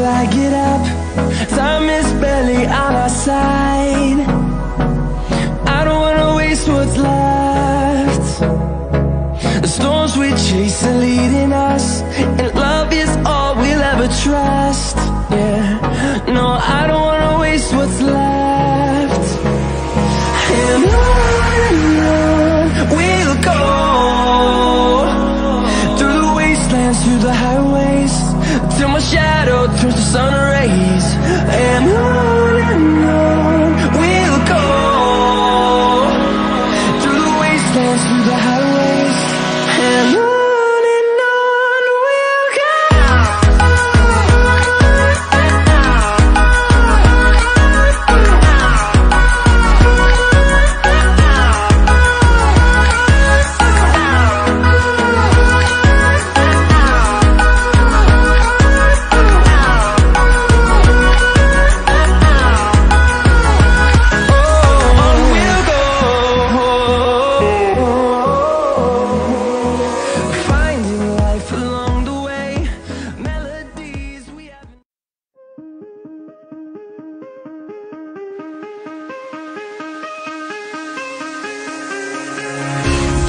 till I get up. Time is barely on our side. I don't wanna waste what's left. The storms we chase are leading us, and love is all we'll ever trust. Yeah, no, I don't wanna waste what's left. And on we'll go, through the wastelands, through the highways, till my shadow turns to sun rays. And on we'll go, through the wastelands, through the highways, and on we'll go.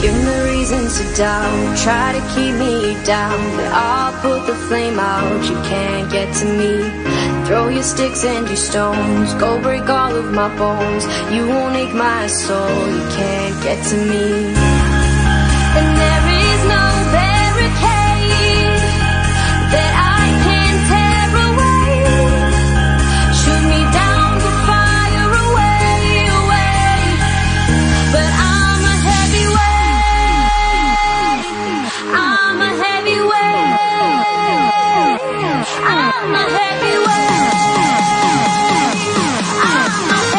Give me reasons to doubt, try to keep me down, but I'll put the flame out, you can't get to me. Throw your sticks and your stones, go break all of my bones. You won't ache my soul, you can't get to me. And there is no barricade that I can tear away. Shoot me down, but fire away, away. But I'm a heavyweight, I'm a heavyweight, I'm a heavyweight, I'm a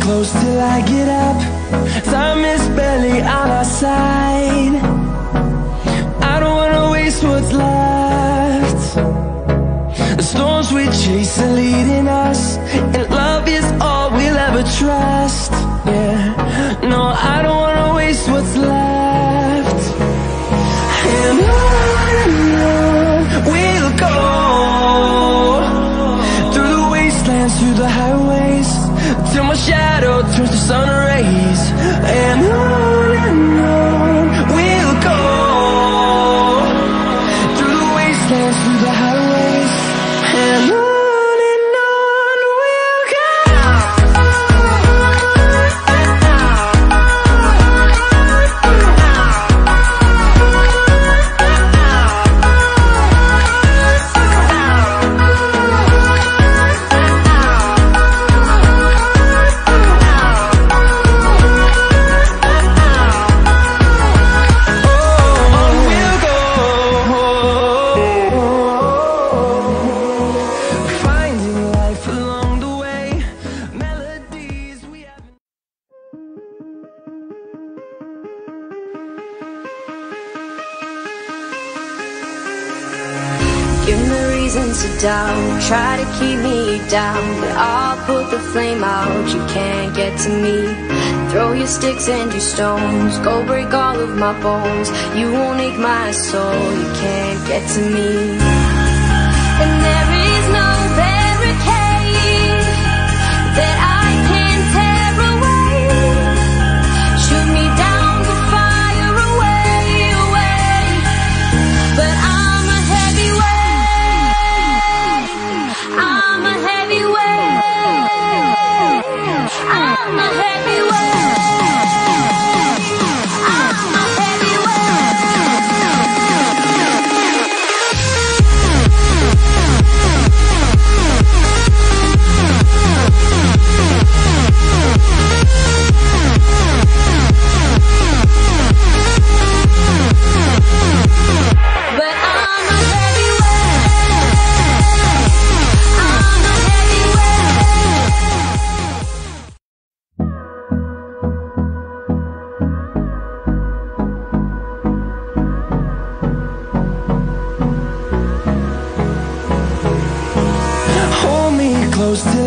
Close till I get up. Time is barely on our side. I don't wanna waste what's left. The storms we chase are leading us, and love is all we'll ever trust. Yeah, no, I don't wanna waste what's left. And on we'll go, through the wastelands, through the highways, till my shadow turns to sun rays. And on we'll go, through the wastelands, through the highways, and on we'll go. Give me reasons to doubt, try to keep me down, but I'll put the flame out, you can't get to me. Throw your sticks and your stones, go break all of my bones. You won't ache my soul, you can't get to me. And there is no barricade that I can tear away. Shoot me down, but fire away, away. But I'm a heavyweight, I'm a heavyweight, I'm a heavyweight, I'm a heavyweight.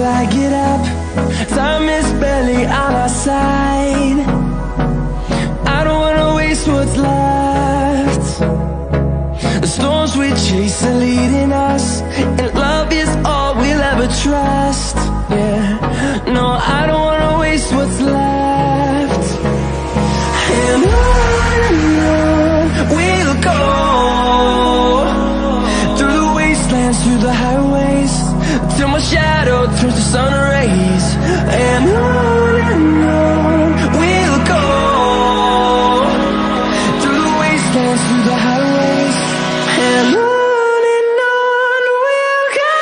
I get up. Time is barely on our side. I don't wanna waste what's left. The storms we chase are leading us, and love is all we'll ever trust. Yeah, no, I don't wanna waste what's left. And on we'll go, through the wastelands, through the highways, till my shadow turns to sun rays. And on we'll go, through the wastelands, through the highways, and on we'll go.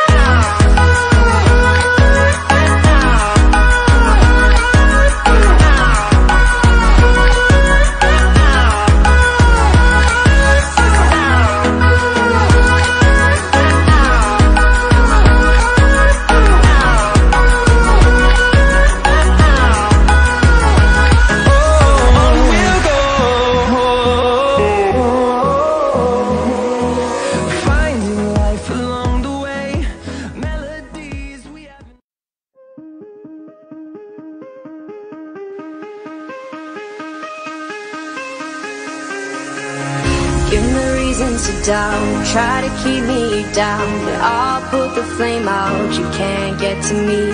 Give me reasons to doubt, try to keep me down, but I'll put the flame out, you can't get to me.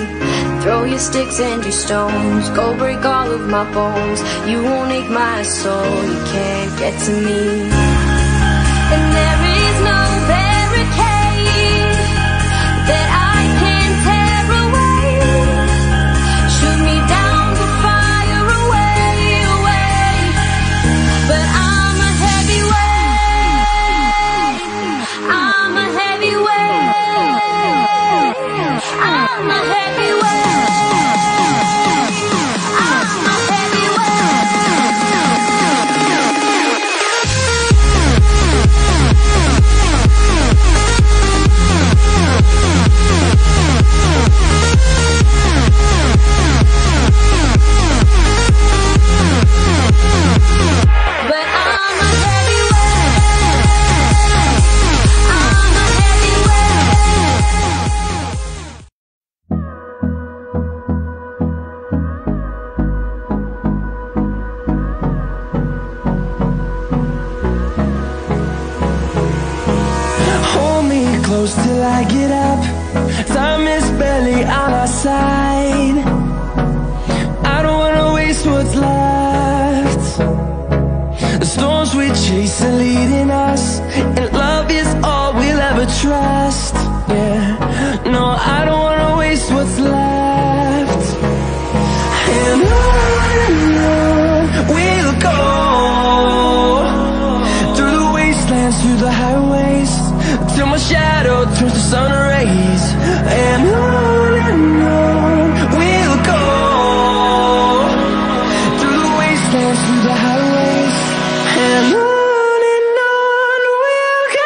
Throw your sticks and your stones, go break all of my bones. You won't ache my soul, you can't get to me. And there is no barricade that I can tear away. Shoot me down to fire away, away. But I'm a heavyweight, I'm a heavyweight, I'm a heavyweight, I'm a Close till I get up. Time is barely on our side. I don't wanna waste what's left. The storms we chase are leading us, and love is all we'll ever trust. Yeah, no, I don't wanna waste what's left. And on we'll go, through the wastelands, through the highways, till my shadow turns to sun rays. And on we'll go, through the wastelands, through the highways, and on we'll go.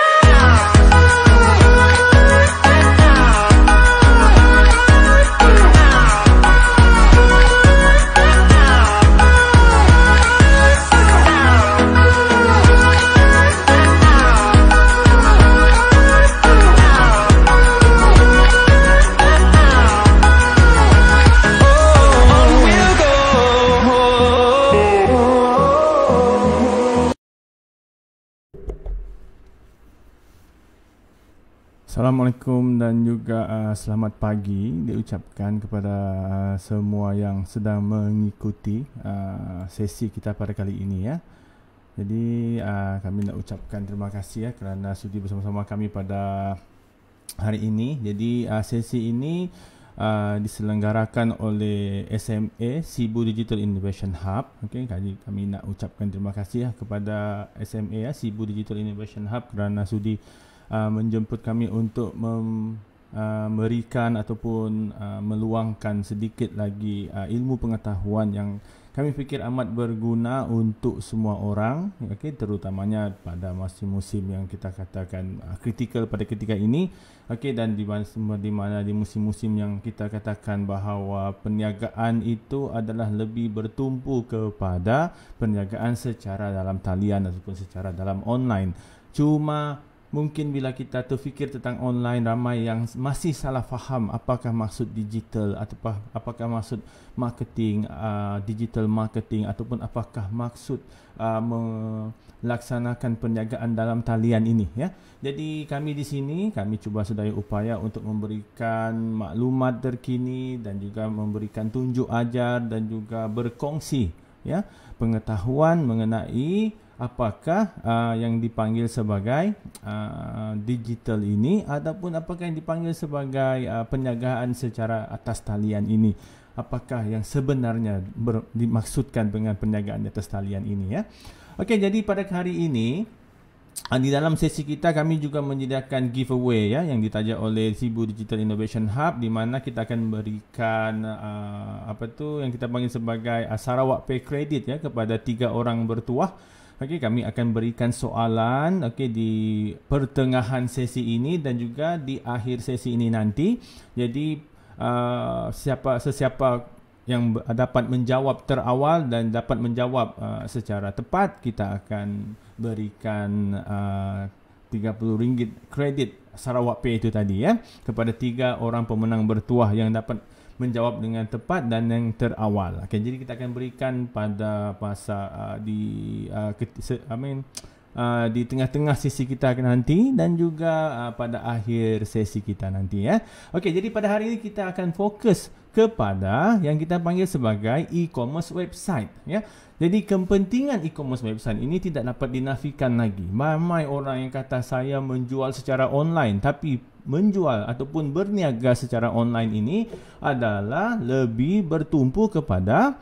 Assalamualaikum dan juga selamat pagi diucapkan kepada semua yang sedang mengikuti sesi kita pada kali ini ya. Jadi kami nak ucapkan terima kasih ya kerana sudi bersama-sama kami pada hari ini. Jadi sesi ini diselenggarakan oleh SMA Cebu Digital Innovation Hub. Okey, kami nak ucapkan terima kasih ya kepada SMA ya, Cebu Digital Innovation Hub kerana sudi menjemput kami untuk memberikan ataupun meluangkan sedikit lagi ilmu pengetahuan yang kami fikir amat berguna untuk semua orang, okay, terutamanya pada musim-musim yang kita katakan kritikal pada ketika ini, okay, dan di mana di musim-musim yang kita katakan bahawa perniagaan itu adalah lebih bertumpu kepada perniagaan secara dalam talian ataupun secara dalam online. Cuma mungkin bila kita terfikir tentang online, ramai yang masih salah faham apakah maksud digital atau apakah maksud marketing, digital marketing, ataupun apakah maksud melaksanakan perniagaan dalam talian ini, ya. Jadi kami di sini cuba sedaya upaya untuk memberikan maklumat terkini dan juga memberikan tunjuk ajar dan juga berkongsi, ya, pengetahuan mengenai apakah yang dipanggil sebagai digital ini ataupun apakah yang dipanggil sebagai perniagaan secara atas talian ini. Apakah yang sebenarnya dimaksudkan dengan perniagaan di atas talian ini, ya. Okey, jadi pada hari ini di dalam sesi kita kami juga menyediakan giveaway, ya, yang ditaja oleh Cebu Digital Innovation Hub, di mana kita akan berikan yang kita panggil sebagai Sarawak Pay Credit, ya, kepada 3 orang bertuah. Okey, kami akan berikan soalan di pertengahan sesi ini dan juga di akhir sesi ini nanti. Jadi sesiapa yang dapat menjawab terawal dan dapat menjawab secara tepat, kita akan berikan RM30 kredit Sarawak Pay itu tadi, ya, kepada 3 orang pemenang bertuah yang dapat menjawab dengan tepat dan yang terawal. Okay, jadi kita akan berikan pada masa di tengah-tengah sesi kita nanti dan juga pada akhir sesi kita nanti, ya. Okey, jadi pada hari ini kita akan fokus kepada yang kita panggil sebagai e-commerce website, ya. Jadi kepentingan e-commerce website ini tidak dapat dinafikan lagi. Ramai orang yang kata saya menjual secara online, tapi menjual ataupun berniaga secara online ini adalah lebih bertumpu kepada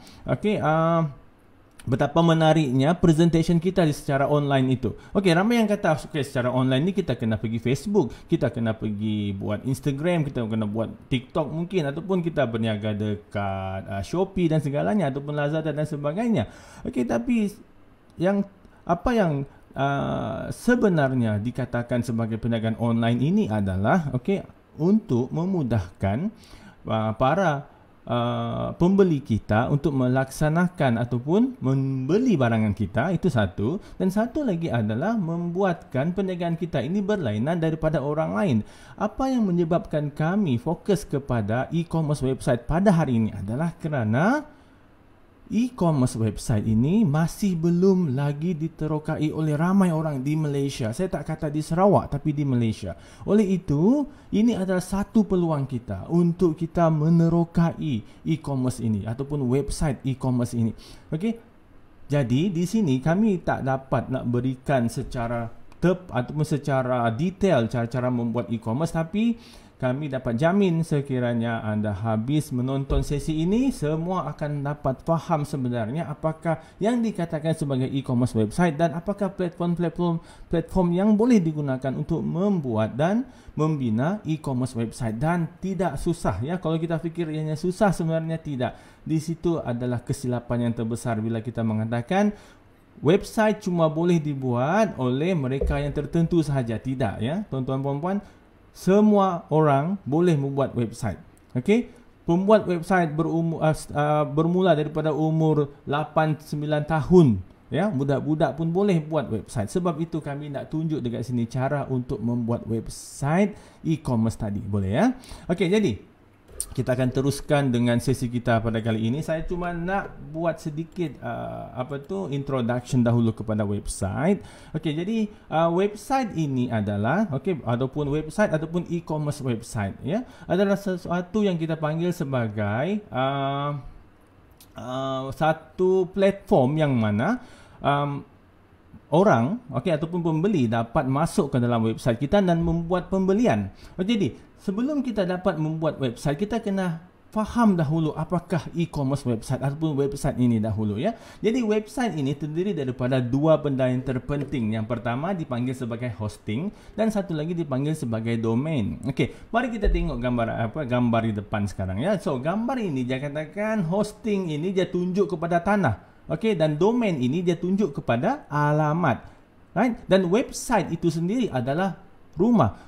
betapa menariknya presentation kita secara online itu. Okey, ramai yang kata secara online ni kita kena pergi Facebook, kita kena pergi buat Instagram, kita kena buat TikTok mungkin, ataupun kita berniaga dekat Shopee dan segalanya, ataupun Lazada dan sebagainya. Okey, tapi yang sebenarnya dikatakan sebagai perniagaan online ini adalah untuk memudahkan para pembeli kita untuk melaksanakan ataupun membeli barangan kita, itu satu. Dan satu lagi adalah membuatkan perniagaan kita ini berlainan daripada orang lain. Apa yang menyebabkan kami fokus kepada e-commerce website pada hari ini adalah kerana e-commerce website ini masih belum lagi diterokai oleh ramai orang di Malaysia. Saya tak kata di Sarawak, tapi di Malaysia. Oleh itu, ini adalah satu peluang kita untuk kita menerokai e-commerce ini ataupun website e-commerce ini. Okey. Jadi di sini kami tak dapat nak berikan secara ataupun secara detail cara-cara membuat e-commerce, tapi kami dapat jamin sekiranya anda habis menonton sesi ini, semua akan dapat faham sebenarnya apakah yang dikatakan sebagai e-commerce website dan apakah platform yang boleh digunakan untuk membuat dan membina e-commerce website. Dan tidak susah, ya. Kalau kita fikir ianya susah, sebenarnya tidak. Di situ adalah kesilapan yang terbesar bila kita mengatakan website cuma boleh dibuat oleh mereka yang tertentu sahaja. Tidak, ya, tuan-tuan puan-puan. Semua orang boleh membuat website. Okey, pembuat website bermula daripada umur 8-9 tahun, ya. Budak-budak pun boleh buat website. Sebab itu kami nak tunjuk dekat sini cara untuk membuat website e-commerce tadi. Boleh, ya. Okey, jadi kita akan teruskan dengan sesi kita pada kali ini. Saya cuma nak buat sedikit introduction dahulu kepada website. Okey, jadi website ini adalah ataupun website ataupun e-commerce website, ya, adalah sesuatu yang kita panggil sebagai satu platform yang mana orang ataupun pembeli dapat masuk ke dalam website kita dan membuat pembelian. Jadi sebelum kita dapat membuat website, kita kena faham dahulu apakah e-commerce website ataupun website ini dahulu, ya. Jadi website ini terdiri daripada 2 benda yang terpenting. Yang pertama dipanggil sebagai hosting dan satu lagi dipanggil sebagai domain. Okey, mari kita tengok gambar di depan sekarang, ya. So, gambar ini dia katakan hosting ini dia tunjuk kepada tanah. Okey, dan domain ini dia tunjuk kepada alamat. Right? Dan website itu sendiri adalah rumah.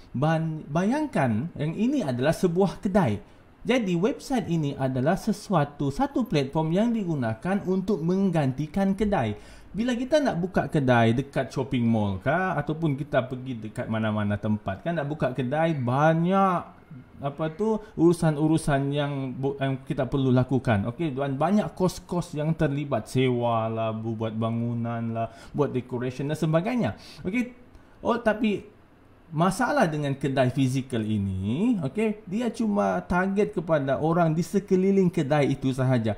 Bayangkan yang ini adalah sebuah kedai. Jadi website ini adalah satu platform yang digunakan untuk menggantikan kedai. bila kita nak buka kedai dekat shopping mall kah, ataupun kita pergi dekat mana-mana tempat kan, nak buka kedai, banyak urusan-urusan yang kita perlu lakukan. Okey, dan banyak kos-kos yang terlibat, sewa lah, buat bangunan lah, buat decoration dan sebagainya. Okey. Tapi masalah dengan kedai fizikal ini, okey, dia cuma target kepada orang di sekeliling kedai itu sahaja.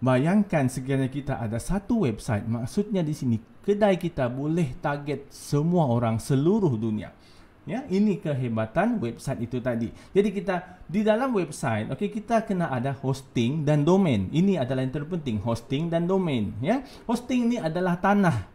Bayangkan sekiranya kita ada satu website, maksudnya di sini kedai kita boleh target semua orang seluruh dunia. Ya, ini kehebatan website itu tadi. Jadi kita di dalam website, okey, kita kena ada hosting dan domain. Ini adalah yang terpenting, hosting dan domain. Ya, hosting ini adalah tanah.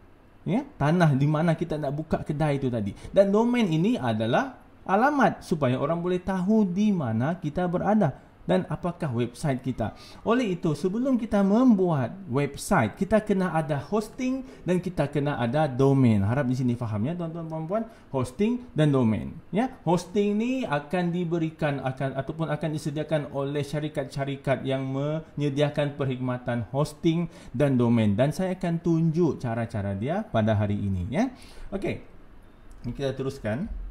Ya, tanah di mana kita nak buka kedai itu tadi. Dan domain ini adalah alamat supaya orang boleh tahu di mana kita berada dan apakah website kita. Oleh itu, sebelum kita membuat website, kita kena ada hosting dan kita kena ada domain. Harap di sini faham ya tuan-tuan puan-puan, hosting dan domain. Ya, hosting ni akan diberikan ataupun akan disediakan oleh syarikat-syarikat yang menyediakan perkhidmatan hosting dan domain, dan saya akan tunjuk cara-cara dia pada hari ini ya. Okey. Kita teruskan.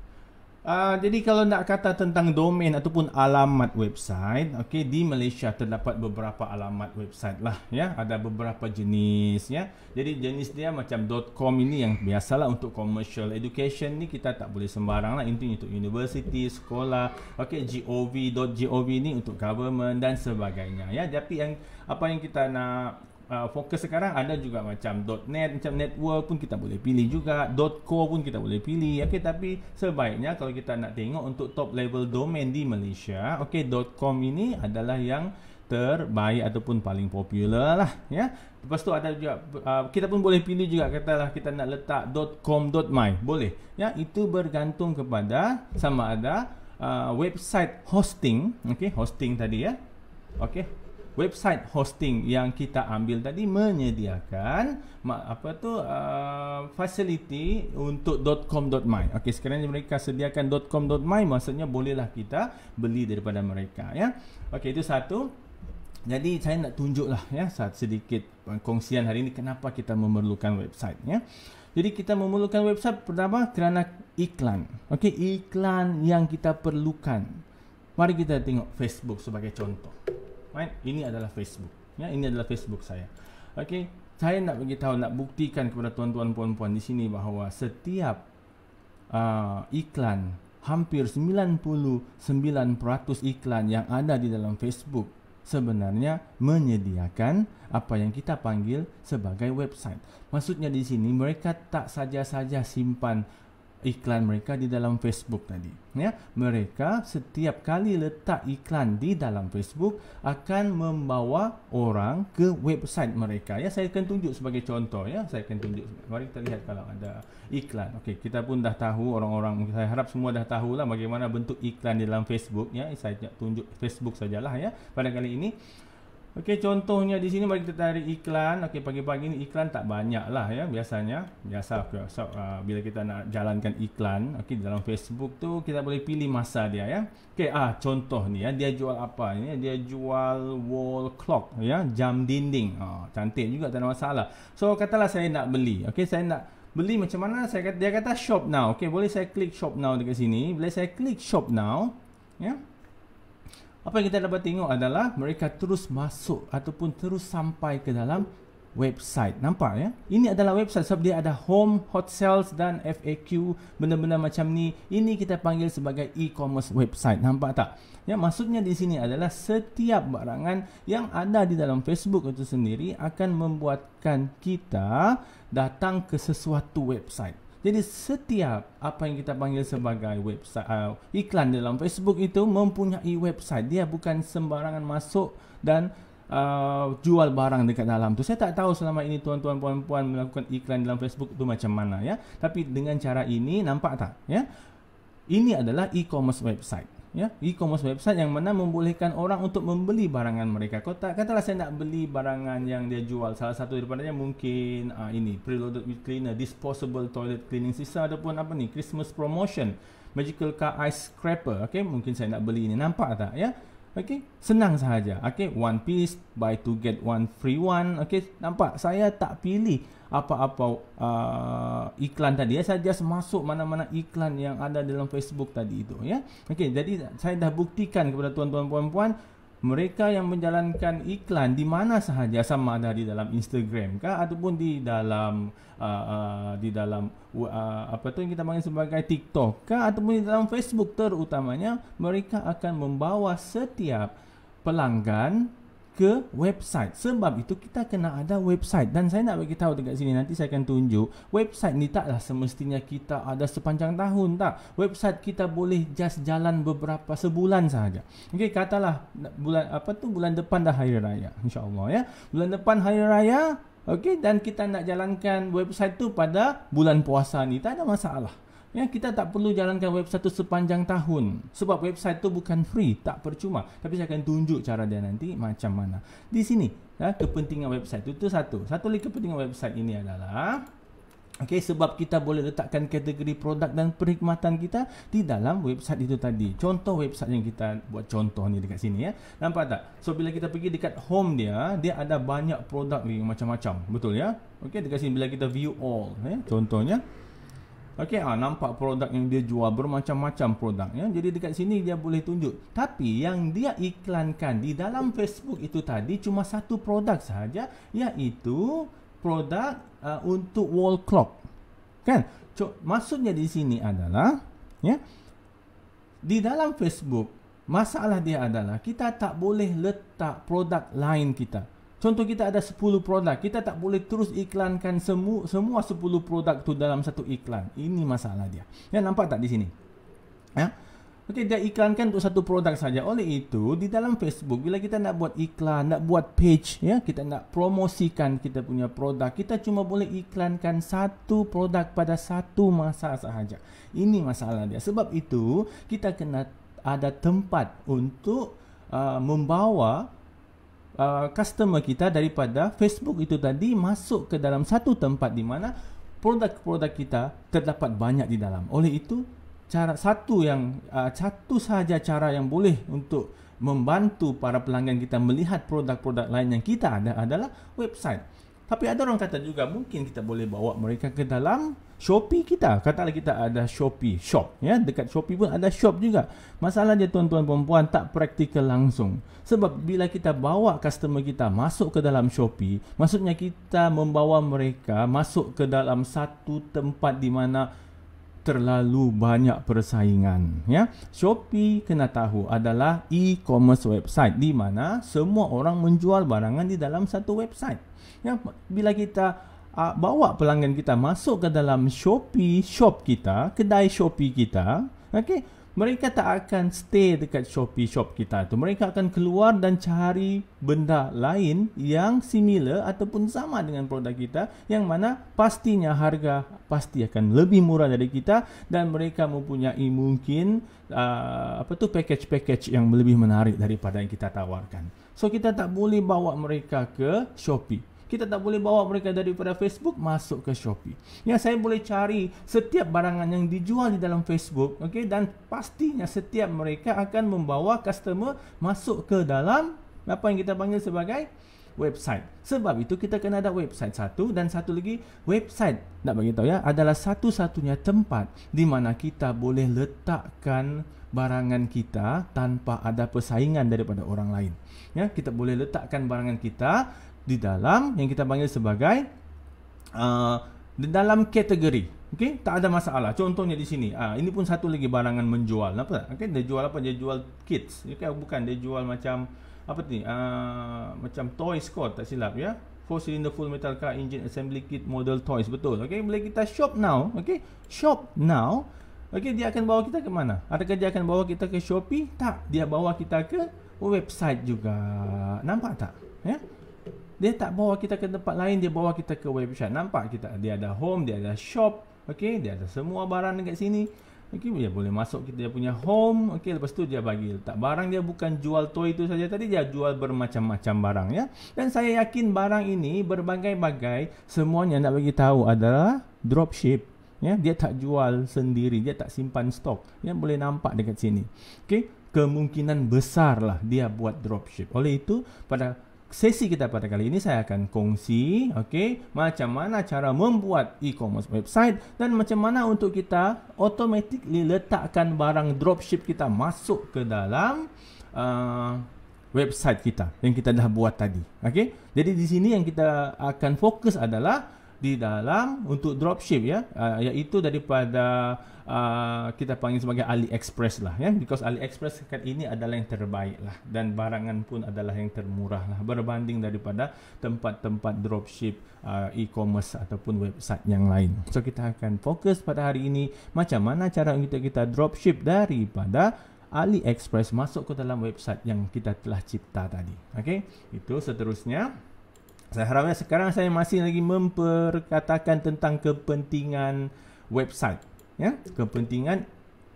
Jadi kalau nak kata tentang domain ataupun alamat website, okey, di Malaysia terdapat beberapa alamat website lah ya. Ada beberapa jenis ya. Jadi jenis dia macam .com ini yang biasalah untuk commercial education ni, kita tak boleh sembarang lah. Ini untuk university, sekolah. Okey, gov ni untuk government dan sebagainya ya. Tapi apa yang kita nak fokus sekarang, ada juga macam .net, macam network pun kita boleh pilih juga, .co pun kita boleh pilih. Okey, tapi sebaiknya kalau kita nak tengok untuk top level domain di Malaysia, okey, .com ini adalah yang terbaik ataupun paling popular lah ya. Lepas tu ada juga kita pun boleh pilih juga, katalah kita nak letak .com.my, boleh ya. Itu bergantung kepada sama ada website hosting, okey, hosting tadi ya. Okey, website hosting yang kita ambil tadi menyediakan facility untuk .com.my. Okey, sekiranya mereka sediakan .com.my, maksudnya bolehlah kita beli daripada mereka ya. Okey, itu satu. Jadi saya nak tunjuklah ya sedikit kongsian hari ini kenapa kita memerlukan website ya. Jadi kita memerlukan website pertama kerana iklan. Okey, iklan yang kita perlukan. Mari kita tengok Facebook sebagai contoh. Right? Ini adalah Facebook. Ya, ini adalah Facebook saya. Okey, saya nak beritahu, nak buktikan kepada tuan-tuan puan-puan di sini bahawa setiap iklan, hampir 99% iklan yang ada di dalam Facebook sebenarnya menyediakan apa yang kita panggil sebagai website. Maksudnya di sini mereka tak saja-saja simpan iklan mereka di dalam Facebook tadi ya. Mereka setiap kali letak iklan di dalam Facebook akan membawa orang ke website mereka ya. Saya akan tunjuk sebagai contoh ya. Saya akan tunjuk. Mari kita lihat kalau ada iklan. Okey, kita pun dah tahu, orang-orang, saya harap semua dah tahulah bagaimana bentuk iklan di dalam Facebook ya. Saya tunjuk Facebook sajalah ya pada kali ini. Okey, contohnya di sini mari kita tarik iklan. Okey, pagi-pagi ni iklan tak banyak lah ya, biasanya. Bila kita nak jalankan iklan, okey, dalam Facebook tu kita boleh pilih masa dia ya. Okey, contoh ni ya, dia jual apa ni? Dia jual wall clock ya, jam dinding. Cantik juga, tak ada masalah. So katalah saya nak beli. Okey, saya nak beli macam mana? Dia kata shop now. Okey, boleh saya klik shop now dekat sini. Bila saya klik shop now ya, apa yang kita dapat tengok adalah mereka terus masuk ataupun terus sampai ke dalam website. Nampak ya? Ini adalah website sebab dia ada home, hot sales dan FAQ, benda-benda macam ni. Ini kita panggil sebagai e-commerce website. Nampak tak? Ya, maksudnya di sini adalah setiap barangan yang ada di dalam Facebook itu sendiri akan membuatkan kita datang ke sesuatu website. Jadi setiap apa yang kita panggil sebagai website, iklan dalam Facebook itu mempunyai website. Dia bukan sembarangan masuk dan jual barang dekat dalam tu. Saya tak tahu selama ini tuan-tuan puan-puan melakukan iklan dalam Facebook itu macam mana ya. Tapi dengan cara ini, nampak tak ya? Ini adalah e-commerce website. Ya, e-commerce website yang mana membolehkan orang untuk membeli barangan mereka. Katalah saya nak beli barangan yang dia jual, salah satu daripadanya mungkin ini preloaded with cleaner, disposable toilet cleaning system, ataupun apa ni, Christmas promotion, magical car ice scraper. Okey, mungkin saya nak beli ini. Nampak tak ya? Okey, senang sahaja. Okey, one piece, buy two get one free one. Okey, nampak? Saya tak pilih apa-apa iklan tadi ya. Saya just masuk mana-mana iklan yang ada dalam Facebook tadi itu ya. Okey, jadi saya dah buktikan kepada tuan-tuan puan-puan, mereka yang menjalankan iklan di mana sahaja, sama ada di dalam Instagram kah ataupun di dalam apa tu yang kita panggil sebagai TikTok kah ataupun di dalam Facebook terutamanya, mereka akan membawa setiap pelanggan ke website. Sebab itu kita kena ada website, dan saya nak bagi tahu dekat sini, nanti saya akan tunjuk website ni taklah semestinya kita ada sepanjang tahun, tak. Website kita boleh just jalan beberapa sebulan sahaja. Okey, katalah bulan depan dah hari raya, insya-Allah ya. Bulan depan hari raya, okey, dan kita nak jalankan website tu pada bulan puasa ni, tak ada masalah. Ya, kita tak perlu jalankan website tu sepanjang tahun. Sebab website tu bukan free, tak percuma. Tapi saya akan tunjuk cara dia nanti macam mana. Di sini, ya, kepentingan website itu satu. Satu lagi kepentingan website ini adalah, okey, sebab kita boleh letakkan kategori produk dan perkhidmatan kita di dalam website itu tadi. Contoh website yang kita buat contoh ni dekat sini ya. Nampak tak? So bila kita pergi dekat home dia ada banyak produk ni macam-macam. Betul ya? Okey, dekat sini bila kita view all, ya, contohnya. Okey, nampak produk yang dia jual, bermacam-macam produk ya. Jadi dekat sini dia boleh tunjuk. Tapi yang dia iklankan di dalam Facebook itu tadi cuma satu produk sahaja, iaitu produk untuk wall clock. Kan? Maksudnya di sini adalah ya, di dalam Facebook masalah dia adalah kita tak boleh letak produk lain kita. Contoh, kita ada 10 produk, kita tak boleh terus iklankan semua 10 produk tu dalam satu iklan. Ini masalah dia. Ya, nampak tak di sini? Ya. Okey, dia iklankan untuk satu produk saja. Oleh itu, di dalam Facebook bila kita nak buat iklan, nak buat page, ya, kita nak promosikan kita punya produk, kita cuma boleh iklankan satu produk pada satu masa sahaja. Ini masalah dia. Sebab itu, kita kena ada tempat untuk membawa customer kita daripada Facebook itu tadi masuk ke dalam satu tempat di mana produk-produk kita terdapat banyak di dalam. Oleh itu, satu sahaja cara yang boleh untuk membantu para pelanggan kita melihat produk-produk lain yang kita ada adalah website. Tapi ada orang kata juga mungkin kita boleh bawa mereka ke dalam Shopee kita. Katalah kita ada Shopee Shop, ya, dekat Shopee pun ada shop juga. Masalah dia tuan-tuan perempuan, tak praktikal langsung. Sebab bila kita bawa customer kita masuk ke dalam Shopee, maksudnya kita membawa mereka masuk ke dalam satu tempat di mana terlalu banyak persaingan, ya. Shopee kena tahu adalah e-commerce website di mana semua orang menjual barangan di dalam satu website. Ya, bila kita bawa pelanggan kita masuk ke dalam Shopee shop kita, kedai Shopee kita, okey, mereka tak akan stay dekat Shopee shop kita tu. Mereka akan keluar dan cari benda lain yang similar ataupun sama dengan produk kita, yang mana pastinya harga pasti akan lebih murah dari kita, dan mereka mempunyai mungkin package-package yang lebih menarik daripada yang kita tawarkan. So kita tak boleh bawa mereka ke Shopee. Kita tak boleh bawa mereka daripada Facebook masuk ke Shopee. Ya, saya boleh cari setiap barangan yang dijual di dalam Facebook, okey, dan pastinya setiap mereka akan membawa customer masuk ke dalam apa yang kita panggil sebagai website. Sebab itu kita kena ada website satu, dan satu lagi website, nak bagi tahu ya, adalah satu-satunya tempat di mana kita boleh letakkan barangan kita tanpa ada persaingan daripada orang lain. Ya, kita boleh letakkan barangan kita di dalam yang kita panggil sebagai di dalam kategori. Okey, tak ada masalah. Contohnya di sini, ini pun satu lagi barangan menjual. Apa? Okey, dia jual apa? Dia jual kits. Okey, bukan, dia jual macam apa ni? Macam toys kot, tak silap ya. 4-cylinder full metal car engine assembly kit model toys, betul. Okey, bila kita shop now, okey, shop now, okey, dia akan bawa kita ke mana? Adakah dia akan bawa kita ke Shopee? Tak, dia bawa kita ke website juga. Nampak tak? Ya. Dia tak bawa kita ke tempat lain, dia bawa kita ke website. Nampak kita, dia ada home, dia ada shop, okey, dia ada semua barang dekat sini. Okey, dia boleh masuk kita dia punya home, okey, lepas tu dia bagi letak barang. Dia bukan jual toy itu saja tadi, dia jual bermacam-macam barang ya. Dan saya yakin barang ini berbagai-bagai, semuanya nak bagi tahu adalah dropship. Ya, dia tak jual sendiri, dia tak simpan stok. Ya, boleh nampak dekat sini. Okey, kemungkinan besarlah dia buat dropship. Oleh itu, pada sesi kita pada kali ini saya akan kongsi macam mana cara membuat e-commerce website dan macam mana untuk kita automatically letakkan barang dropship kita masuk ke dalam website kita yang kita dah buat tadi. Jadi di sini yang kita akan fokus adalah di dalam untuk dropship iaitu daripada kita panggil sebagai AliExpress lah because AliExpress sekarang ini adalah yang terbaik lah dan barangan pun adalah yang termurah lah berbanding daripada tempat-tempat dropship e-commerce ataupun website yang lain. So kita akan fokus pada hari ini macam mana cara untuk kita dropship daripada AliExpress masuk ke dalam website yang kita telah cipta tadi. Itu seterusnya. Saya harapnya sekarang saya masih lagi memperkatakan tentang kepentingan website, kepentingan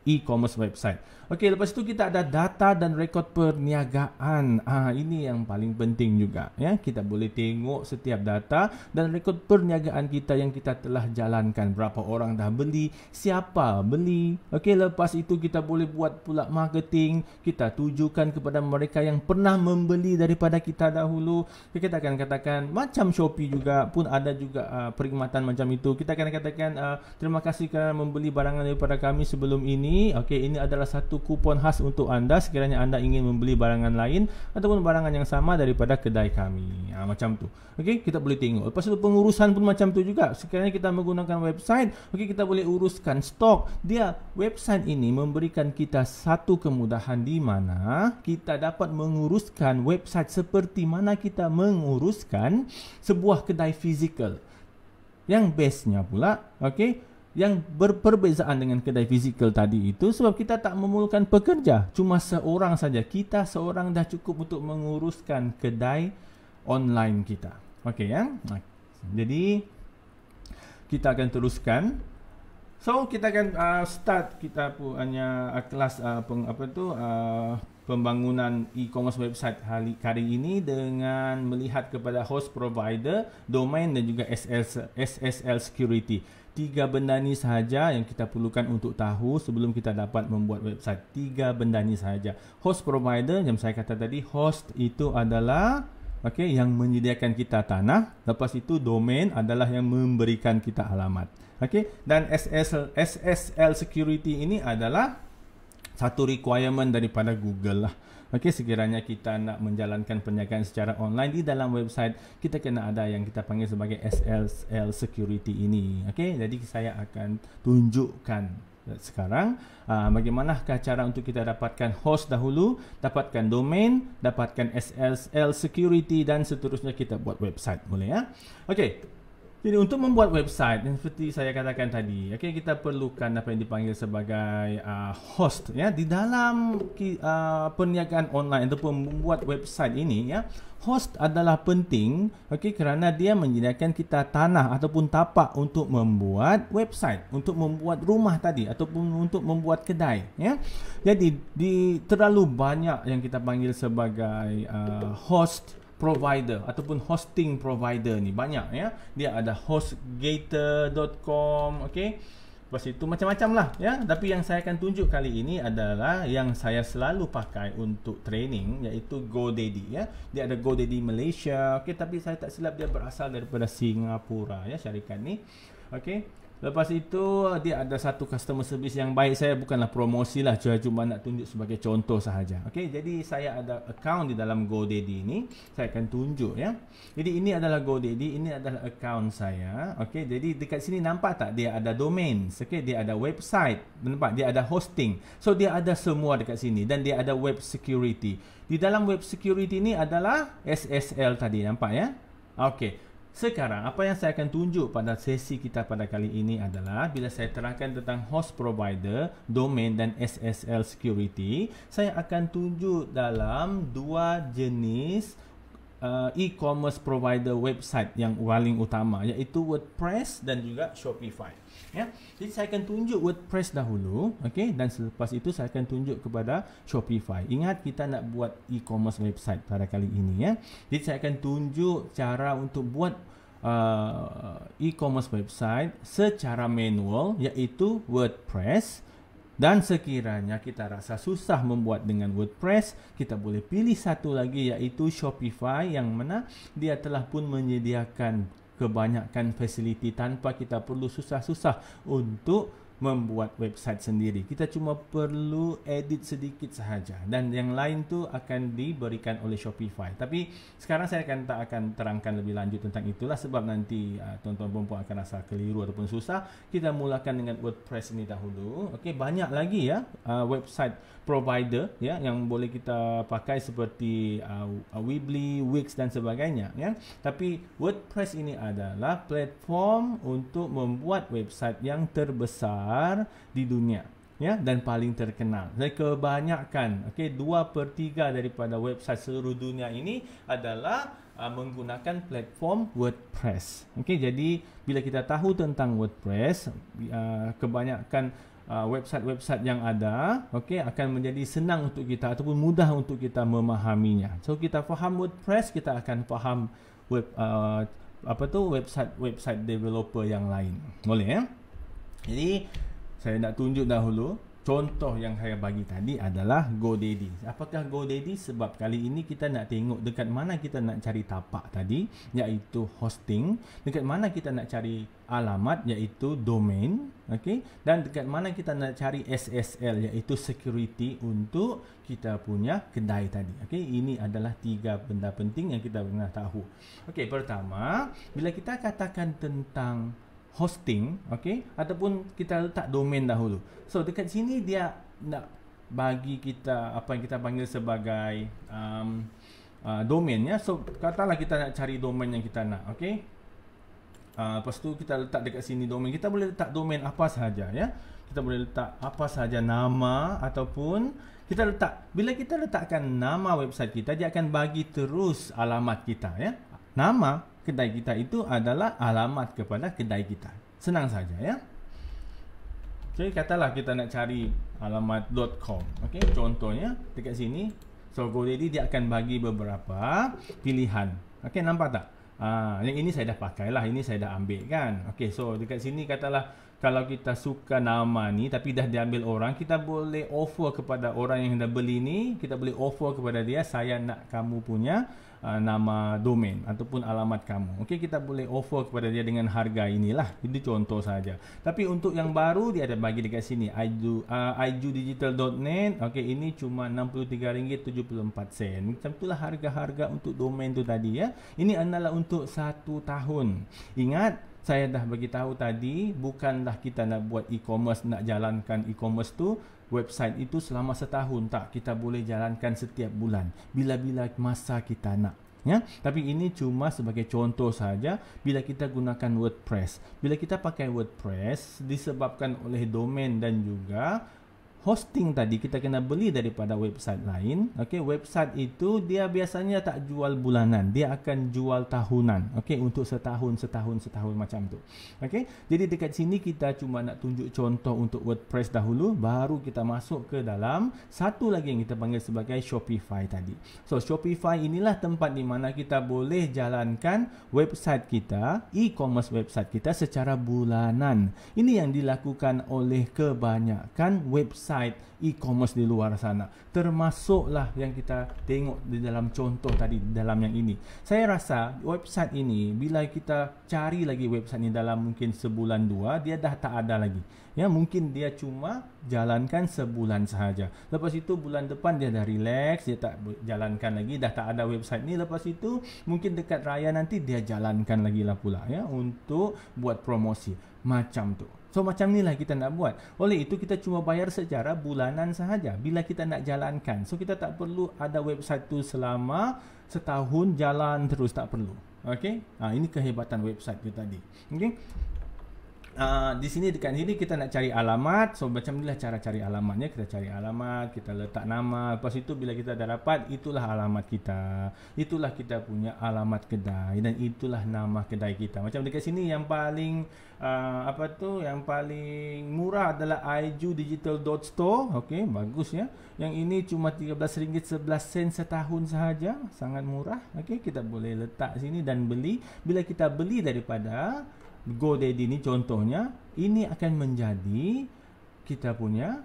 e-commerce website. Lepas itu kita ada data dan rekod perniagaan. Ini yang paling penting juga kita boleh tengok setiap data dan rekod perniagaan kita yang kita telah jalankan, berapa orang dah beli, siapa beli. Lepas itu kita boleh buat pula marketing, kita tujukan kepada mereka yang pernah membeli daripada kita dahulu. Kita akan katakan macam Shopee juga pun ada juga perkhidmatan macam itu. Kita akan katakan terima kasih kerana membeli barangan daripada kami sebelum ini. Ini adalah satu kupon khas untuk anda sekiranya anda ingin membeli barangan lain ataupun barangan yang sama daripada kedai kami. Macam tu. Kita boleh tengok. Lepas itu pengurusan pun macam tu juga. Sekiranya kita menggunakan website, kita boleh uruskan stok. Website ini memberikan kita satu kemudahan di mana kita dapat menguruskan website seperti mana kita menguruskan sebuah kedai fizikal. Yang bestnya pula, yang berperbezaan dengan kedai fizikal tadi itu sebab kita tak memerlukan pekerja, cuma seorang saja. Kita seorang dah cukup untuk menguruskan kedai online kita. Jadi kita akan teruskan. So kita akan start kita punya kelas pembangunan e-commerce website hari ini dengan melihat kepada host provider, domain dan juga SSL security. 3 benda ni sahaja yang kita perlukan untuk tahu sebelum kita dapat membuat website. 3 benda ni sahaja. Host provider, yang saya kata tadi, host itu adalah yang menyediakan kita tanah. Lepas itu domain adalah yang memberikan kita alamat. Dan SSL security ini adalah satu requirement daripada Google lah. Sekiranya kita nak menjalankan perniagaan secara online di dalam website, kita kena ada yang kita panggil sebagai SSL security ini. Jadi saya akan tunjukkan sekarang bagaimanakah cara untuk kita dapatkan host dahulu, dapatkan domain, dapatkan SSL security dan seterusnya kita buat website. Boleh ya? Jadi untuk membuat website, seperti saya katakan tadi, kita perlukan apa yang dipanggil sebagai host. Di dalam perniagaan online ataupun membuat website ini, host adalah penting, kerana dia menyediakan kita tanah ataupun tapak untuk membuat website, untuk membuat rumah tadi ataupun untuk membuat kedai. Jadi terlalu banyak yang kita panggil sebagai host provider ataupun hosting provider ni banyak dia ada hostgator.com lepas itu macam-macam lah tapi yang saya akan tunjuk kali ini adalah yang saya selalu pakai untuk training, iaitu GoDaddy dia ada GoDaddy Malaysia tapi saya tak silap dia berasal daripada Singapura syarikat ni. Lepas itu dia ada satu customer service yang baik. Saya bukanlah promosi lah, cuma nak tunjuk sebagai contoh sahaja. Jadi saya ada account di dalam GoDaddy ini. Saya akan tunjuk Jadi ini adalah GoDaddy, ini adalah account saya. Jadi dekat sini nampak tak dia ada domains, dia ada website, nampak dia ada hosting. So dia ada semua dekat sini dan dia ada web security. Di dalam web security ini adalah SSL tadi, nampak ya? Sekarang apa yang saya akan tunjuk pada sesi kita pada kali ini adalah bila saya terangkan tentang host provider, domain dan SSL security, saya akan tunjuk dalam 2 jenis e-commerce provider website yang paling utama, iaitu WordPress dan juga Shopify. Jadi saya akan tunjuk WordPress dahulu, dan selepas itu saya akan tunjuk kepada Shopify. Ingat kita nak buat e-commerce website pada kali ini Jadi saya akan tunjuk cara untuk buat e-commerce website secara manual, iaitu WordPress, Dan sekiranya kita rasa susah membuat dengan WordPress, kita boleh pilih satu lagi, iaitu Shopify, yang mana dia telah pun menyediakan kebanyakan fasiliti tanpa kita perlu susah-susah untuk membuat website sendiri. Kita cuma perlu edit sedikit sahaja, dan yang lain tu akan diberikan oleh Shopify. Tapi sekarang saya tak akan terangkan lebih lanjut tentang itulah, sebab nanti tuan-tuan dan puan akan rasa keliru ataupun susah. Kita mulakan dengan WordPress ini dahulu. Okey, banyak lagi ya website provider ya yang boleh kita pakai seperti Weebly, Wix dan sebagainya ya. Tapi WordPress ini adalah platform untuk membuat website yang terbesar di dunia ya, dan paling terkenal. Dan kebanyakan, okey, 2/3 daripada website seluruh dunia ini adalah menggunakan platform WordPress. Okey, jadi bila kita tahu tentang WordPress, kebanyakan website-website yang ada, okey, akan menjadi senang untuk kita ataupun mudah untuk kita memahaminya. So kita faham WordPress, kita akan faham website developer yang lain. Boleh ya? Jadi saya nak tunjuk dahulu. Contoh yang saya bagi tadi adalah GoDaddy. Apakah GoDaddy? Sebab kali ini kita nak tengok dekat mana kita nak cari tapak tadi, iaitu hosting, dekat mana kita nak cari alamat, iaitu domain, okey, dan dekat mana kita nak cari SSL, iaitu security untuk kita punya kedai tadi. Okey, ini adalah 3 benda penting yang kita kena tahu. Okey, pertama, bila kita katakan tentang hosting, okey, ataupun kita letak domain dahulu. So dekat sini dia nak bagi kita apa yang kita panggil sebagai domain ya. So katalah kita nak cari domain yang kita nak, okey. Lepas tu kita letak dekat sini domain. Kita boleh letak domain apa sahaja ya. Kita boleh letak apa sahaja nama, ataupun kita letak, bila kita letakkan nama website kita, dia akan bagi terus alamat kita ya. Nama kedai kita itu adalah alamat kepada kedai kita. Senang saja ya. Okey, katalah kita nak cari alamat .com. Okey, contohnya dekat sini. So GoDaddy dia akan bagi beberapa pilihan. Okey, nampak tak? Yang ini saya dah pakai lah, ini saya dah ambil kan. Okey, so dekat sini katalah kalau kita suka nama ni tapi dah diambil orang, kita boleh offer kepada orang yang dah beli ni, kita boleh offer kepada dia, saya nak kamu punya nama domain ataupun alamat kamu. Okey, kita boleh offer kepada dia dengan harga inilah. Ini contoh saja. Tapi untuk yang baru dia ada bagi dekat sini ijudigital.net. Okey, ini cuma RM63.74. Macam itulah harga-harga untuk domain tu tadi ya. Ini adalah untuk 1 tahun. Ingat, saya dah bagi tahu tadi, bukanlah kita nak buat e-commerce, nak jalankan e-commerce tu, website itu selama 1 tahun. Tak, kita boleh jalankan setiap bulan, bila-bila masa kita nak ya. Tapi ini cuma sebagai contoh saja. Bila kita gunakan WordPress, bila kita pakai WordPress, disebabkan oleh domain dan juga hosting tadi, kita kena beli daripada website lain. Okey, website itu dia biasanya tak jual bulanan, dia akan jual tahunan. Okey, untuk setahun macam tu. Okey, jadi dekat sini kita cuma nak tunjuk contoh untuk WordPress dahulu, baru kita masuk ke dalam satu lagi yang kita panggil sebagai Shopify tadi. So Shopify inilah tempat di mana kita boleh jalankan website kita, e-commerce website kita secara bulanan. Ini yang dilakukan oleh kebanyakan website e-commerce di luar sana, termasuklah yang kita tengok di dalam contoh tadi, dalam yang ini. Saya rasa website ini, bila kita cari lagi website ini dalam mungkin sebulan 2, dia dah tak ada lagi ya. Mungkin dia cuma jalankan sebulan sahaja, lepas itu bulan depan dia dah relax, dia tak jalankan lagi, dah tak ada website ni. Lepas itu mungkin dekat raya nanti dia jalankan lagi lah pula ya, untuk buat promosi macam tu. So macam inilah kita nak buat. Oleh itu kita cuma bayar secara bulanan sahaja bila kita nak jalankan. So kita tak perlu ada website tu selama setahun jalan terus, tak perlu. Okey? Ini kehebatan website tu tadi. Okey? Di sini, dekat sini kita nak cari alamat. So macam inilah cara cari alamatnya. Kita cari alamat, kita letak nama. Lepas itu bila kita dah dapat, itulah alamat kita, itulah kita punya alamat kedai, dan itulah nama kedai kita. Macam dekat sini yang paling yang paling murah adalah ijudigital.store. Okey, bagus ya. Yang ini cuma RM13.11 setahun sahaja, sangat murah. Okey, kita boleh letak sini dan beli. Bila kita beli daripada GoDaddy ni contohnya, ini akan menjadi kita punya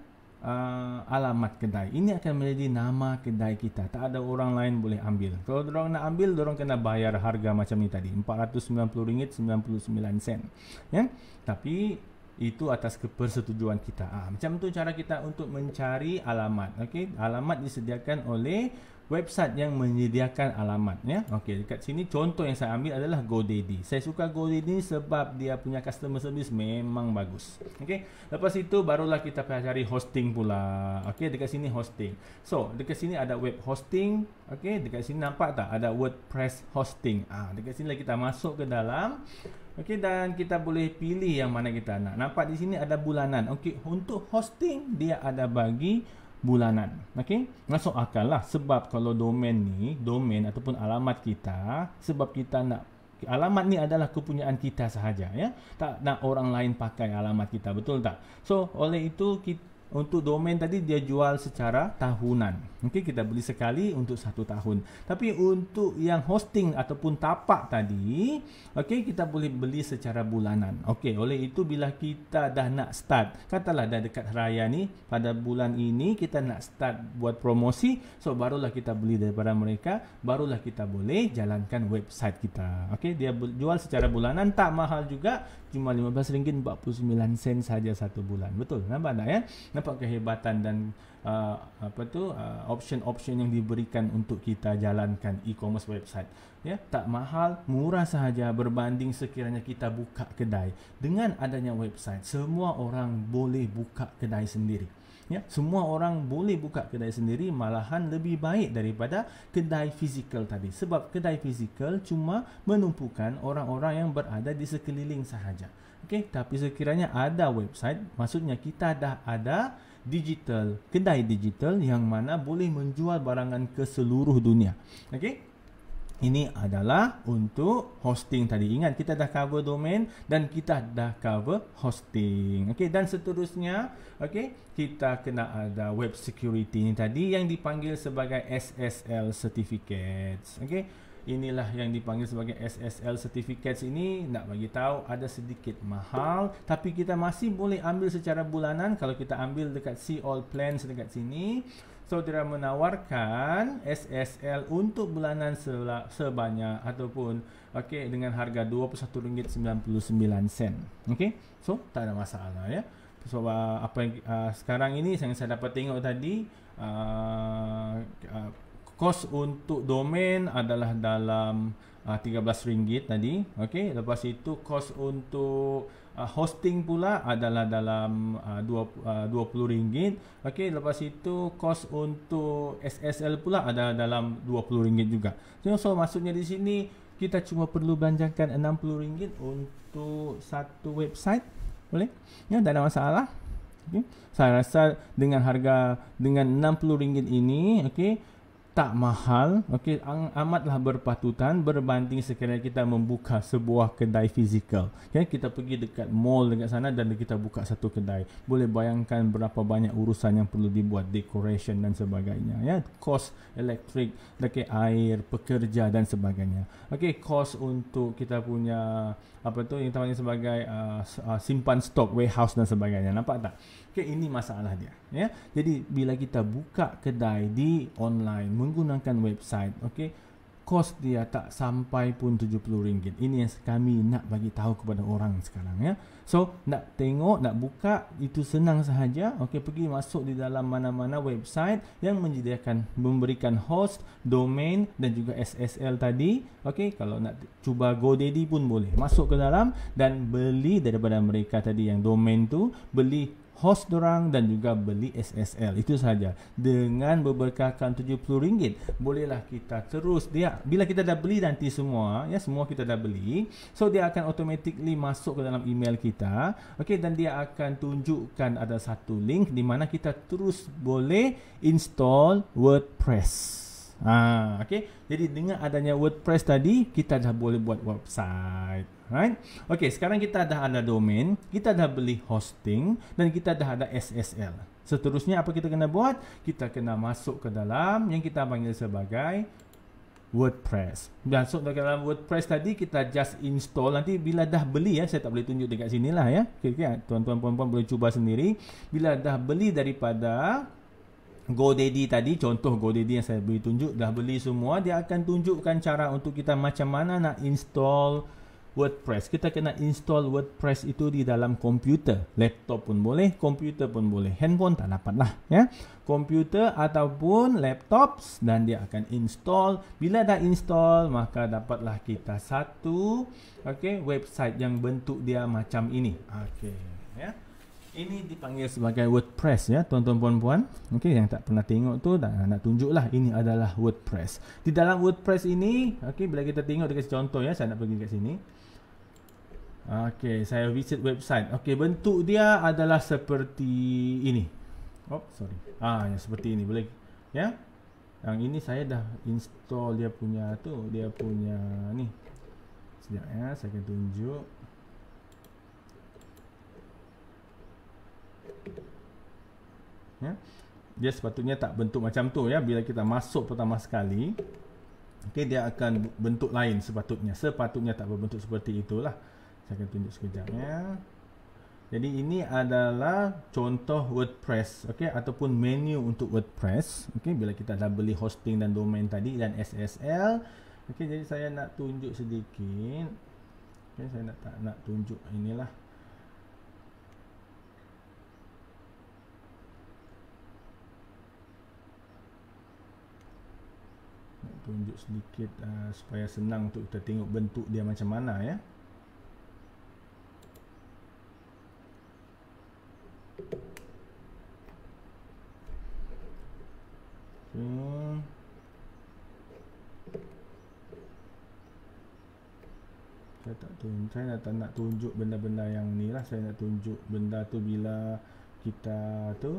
alamat kedai. Ini akan menjadi nama kedai kita. Tak ada orang lain boleh ambil. Kalau orang nak ambil, orang kena bayar harga macam ni tadi, RM490.99. Ya. Tapi itu atas persetujuan kita. Macam tu cara kita untuk mencari alamat. Okey, alamat disediakan oleh website yang menyediakan alamat, ya. Okey, dekat sini contoh yang saya ambil adalah GoDaddy. Saya suka GoDaddy sebab dia punya customer service memang bagus. Okey, lepas itu barulah kita cari hosting pula. Okey, dekat sini hosting. So, dekat sini ada web hosting. Okey, dekat sini nampak tak ada WordPress hosting. Dekat sini kita masuk ke dalam. Okey, dan kita boleh pilih yang mana kita nak. Nampak di sini ada bulanan. Okey, untuk hosting dia ada bagi bulanan. Okey, masuk akal lah, sebab kalau domain ataupun alamat kita, sebab kita nak alamat ni adalah kepunyaan kita sahaja, ya. Tak nak orang lain pakai alamat kita, betul tak? So, oleh itu untuk domain tadi dia jual secara tahunan. Okey, kita beli sekali untuk 1 tahun. Tapi untuk yang hosting ataupun tapak tadi, okey, kita boleh beli secara bulanan. Okey, oleh itu bila kita dah nak start, katalah dah dekat raya ni, pada bulan ini kita nak start buat promosi, so barulah kita beli daripada mereka, barulah kita boleh jalankan website kita. Okey, dia jual secara bulanan, tak mahal juga, cuma RM15.49 saja 1 bulan. Betul, nampak tak, ya? Nampak kehebatan dan option-option yang diberikan untuk kita jalankan e-commerce website, ya. Tak mahal, murah sahaja berbanding sekiranya kita buka kedai. Dengan adanya website, semua orang boleh buka kedai sendiri, ya. Semua orang boleh buka kedai sendiri, malahan lebih baik daripada kedai fizikal tadi. Sebab kedai fizikal cuma menumpukan orang-orang yang berada di sekeliling sahaja. Okey, tapi sekiranya ada website, maksudnya kita dah ada digital, kedai digital yang mana boleh menjual barangan ke seluruh dunia. Okey, ini adalah untuk hosting tadi. Ingat, kita dah cover domain dan kita dah cover hosting. Okey, dan seterusnya, okey, kita kena ada web security ni tadi yang dipanggil sebagai SSL certificates. Okey, inilah yang dipanggil sebagai SSL certificates. Ini nak bagi tahu ada sedikit mahal, tapi kita masih boleh ambil secara bulanan. Kalau kita ambil dekat See All Plans dekat sini, so dia menawarkan SSL untuk bulanan sebanyak ataupun okey dengan harga RM21.99. Okey, so tak ada masalah, ya. So apa yang sekarang ini yang saya dapat tengok tadi, kos untuk domain adalah dalam RM13 tadi. Okey, lepas itu kos untuk hosting pula adalah dalam RM20. Okey, lepas itu kos untuk SSL pula adalah dalam RM20 juga. So maksudnya di sini kita cuma perlu belanjakan RM60 untuk satu website. Boleh? Ya, tak ada masalah. Okay. Saya rasa dengan harga dengan RM60 ini, okey, tak mahal, okey, amatlah berpatutan berbanding sekiranya kita membuka sebuah kedai fizikal. Okay, kita pergi dekat mall dekat sana dan kita buka satu kedai. Boleh bayangkan berapa banyak urusan yang perlu dibuat, decoration dan sebagainya, ya, kos elektrik, okay, air, pekerja dan sebagainya. Okey, kos untuk kita punya apa tu yang dipanggil sebagai simpan stok, warehouse dan sebagainya. Nampak tak? Okey, ini masalah dia, ya. Jadi bila kita buka kedai di online menggunakan website, okey, kos dia tak sampai pun RM70. Ini yang kami nak bagi tahu kepada orang sekarang, ya. So nak tengok, nak buka itu senang sahaja. Okey, pergi masuk di dalam mana-mana website yang menyediakan, memberikan host, domain dan juga SSL tadi. Okey, kalau nak cuba GoDaddy pun boleh masuk ke dalam dan beli daripada mereka tadi yang domain tu, beli host dorang dan juga beli SSL. Itu saja. Dengan berbekalkan RM70, bolehlah kita terus dia. Bila kita dah beli nanti semua, ya, semua kita dah beli, so dia akan automatically masuk ke dalam email kita. Okey, dan dia akan tunjukkan ada satu link di mana kita terus boleh install WordPress. Okey, jadi dengan adanya WordPress tadi, kita dah boleh buat website. Right? Okey, sekarang kita dah ada domain, kita dah beli hosting dan kita dah ada SSL. Seterusnya apa kita kena buat? Kita kena masuk ke dalam yang kita panggil sebagai WordPress. Masuk dalam WordPress tadi, kita just install. Nanti bila dah beli ya, saya tak boleh tunjuk dekat sini lah ya. Okay, tuan-tuan puan-puan boleh cuba sendiri. Bila dah beli daripada GoDaddy tadi, contoh GoDaddy yang saya beri tunjuk, dah beli semua, dia akan tunjukkan cara untuk kita macam mana nak install WordPress. Kita kena install WordPress itu di dalam komputer. Laptop pun boleh, komputer pun boleh. Handphone tak dapat lah ya. Komputer ataupun laptop, dan dia akan install. Bila dah install, maka dapatlah kita satu website yang bentuk dia macam ini. Ya. Ini dipanggil sebagai WordPress ya, tuan-tuan puan-puan. Yang tak pernah tengok tu nak tunjuklah, ini adalah WordPress. Di dalam WordPress ini, bila kita tengok dekat contoh ya, saya nak pergi dekat sini. Saya visit website. Bentuk dia adalah seperti ini. Ya, seperti ini boleh ya. Yang ini saya dah install dia punya ni. Sekejap ya, saya akan tunjuk. Ya. Dia sepatutnya tak bentuk macam tu ya. Bila kita masuk pertama sekali, dia akan bentuk lain sepatutnya. Sepatutnya tak berbentuk seperti itulah. Saya akan tunjuk sekejap ya. Jadi ini adalah contoh WordPress, ataupun menu untuk WordPress. Bila kita dah beli hosting dan domain tadi dan SSL. Jadi saya nak tunjuk sedikit. Saya nak tunjuk inilah. Nak tunjuk sedikit supaya senang untuk kita tengok bentuk dia macam mana ya. Saya tak nak tunjuk benda-benda yang ni lah. Saya nak tunjuk benda tu bila kita tu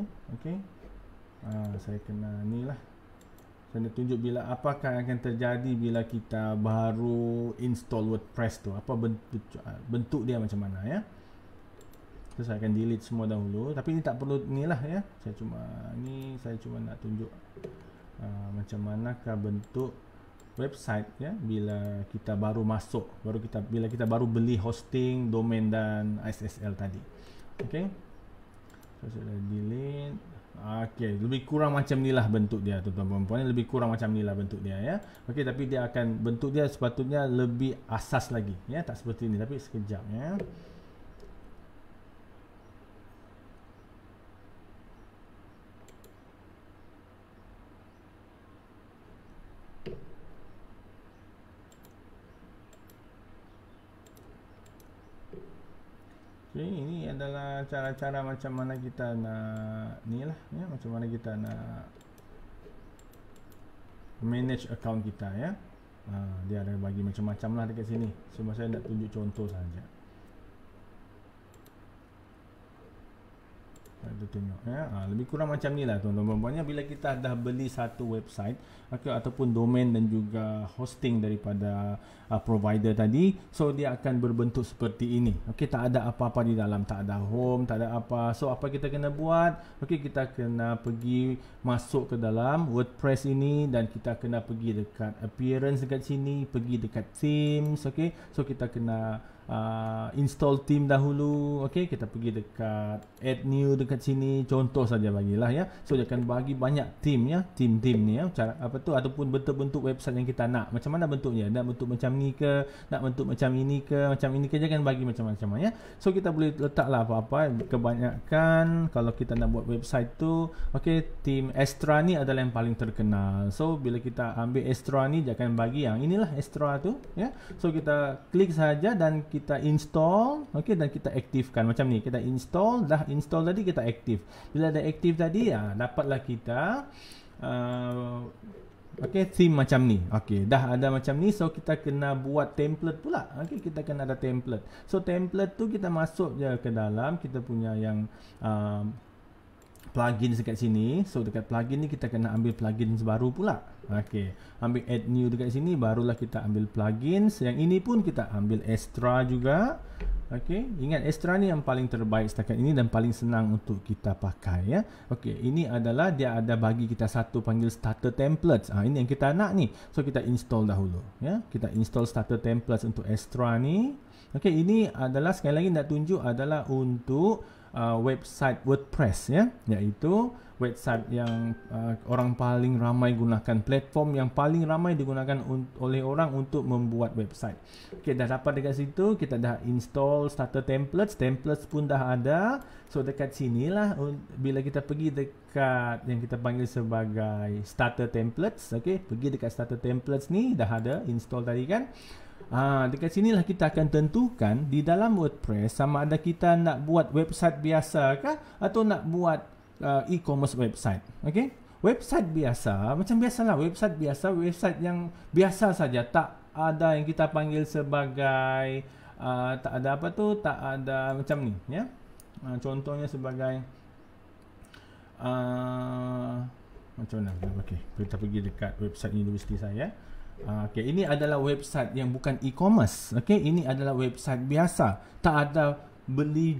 saya kena ni lah. Saya nak tunjuk bila apakah akan terjadi bila kita baru install WordPress tu. Apa bentuk dia macam mana ya. So, saya akan delete semua dahulu. Tapi ini tak perlu ni lah ya. Saya cuma nak tunjuk macam manakah bentuk website ya bila kita baru masuk, bila kita baru beli hosting, domain dan SSL tadi. So, saya delete. Lebih kurang macam ni lah bentuk dia, tuan-tuan puan-puan. Lebih kurang macam ni lah bentuk dia ya. Tapi dia akan, bentuk dia sepatutnya lebih asas lagi ya, tak seperti ini. Tapi sekejap ya. Ini adalah cara-cara macam mana kita nak ni lah ya, macam mana kita nak manage account kita ya. Dia ada bagi macam-macam lah dekat sini. Cuma saya nak tunjuk contoh saja. Kita tengok ya. Lebih kurang macam ni lah tuan-tuan puan-puan. Bila kita dah beli satu website ataupun domain dan juga hosting daripada provider tadi, so dia akan berbentuk seperti ini. Tak ada apa-apa di dalam, tak ada home, tak ada apa. So apa kita kena buat? Kita kena pergi masuk ke dalam WordPress ini dan kita kena pergi dekat appearance dekat sini, pergi dekat themes. So kita kena install theme dahulu. Kita pergi dekat add new dekat sini, contoh saja bagilah ya. So dia akan bagi banyak theme ya, theme ni ya, cara apa tu, ataupun bentuk-bentuk website yang kita nak. Macam mana bentuknya? Nak bentuk macam ni ke, nak bentuk macam ini ke, dia akan bagi macam-macam ya. So kita boleh letaklah apa-apa. Kebanyakan kalau kita nak buat website tu, theme Astra ni adalah yang paling terkenal. So bila kita ambil Astra ni, dia akan bagi yang inilah Astra tu ya. So kita klik saja dan kita install, dan kita aktifkan macam ni. Kita install, dah install tadi kita aktif. Bila dah aktif tadi dapatlah kita theme macam ni. Dah ada macam ni. So kita kena buat template pula. Kita kena ada template. So template tu kita masuk je ke dalam kita punya yang plugins dekat sini. So dekat plugin ni kita kena ambil plugins baru pula. Okey, ambil add new dekat sini, barulah kita ambil plugins. Yang ini pun kita ambil extra juga. Okey, ingat extra ni yang paling terbaik setakat ini dan paling senang untuk kita pakai ya. Okey, ini adalah dia ada bagi kita satu panggil starter templates. Ini yang kita nak ni. So kita install dahulu ya. Kita install starter templates untuk extra ni. Okey, ini adalah sekali lagi nak tunjuk adalah untuk website WordPress ya, iaitu website yang orang paling ramai gunakan, platform yang paling ramai digunakan oleh orang untuk membuat website. Okey, dah dapat dekat situ, kita dah install starter templates pun dah ada. So dekat sinilah bila kita pergi dekat yang kita panggil sebagai starter templates, okey, pergi dekat starter templates ni dah ada install tadi kan. Dekat sinilah kita akan tentukan di dalam WordPress sama ada kita nak buat website biasa kah atau nak buat e-commerce website. Okey, website biasa macam biasalah, website biasa, website yang biasa saja, tak ada yang kita panggil sebagai tak ada apa tu, tak ada macam ni ya. Contohnya sebagai macam mana? Okey, kita pergi dekat website universiti saya. Okey, ini adalah website yang bukan e-commerce. Okey, ini adalah website biasa. Tak ada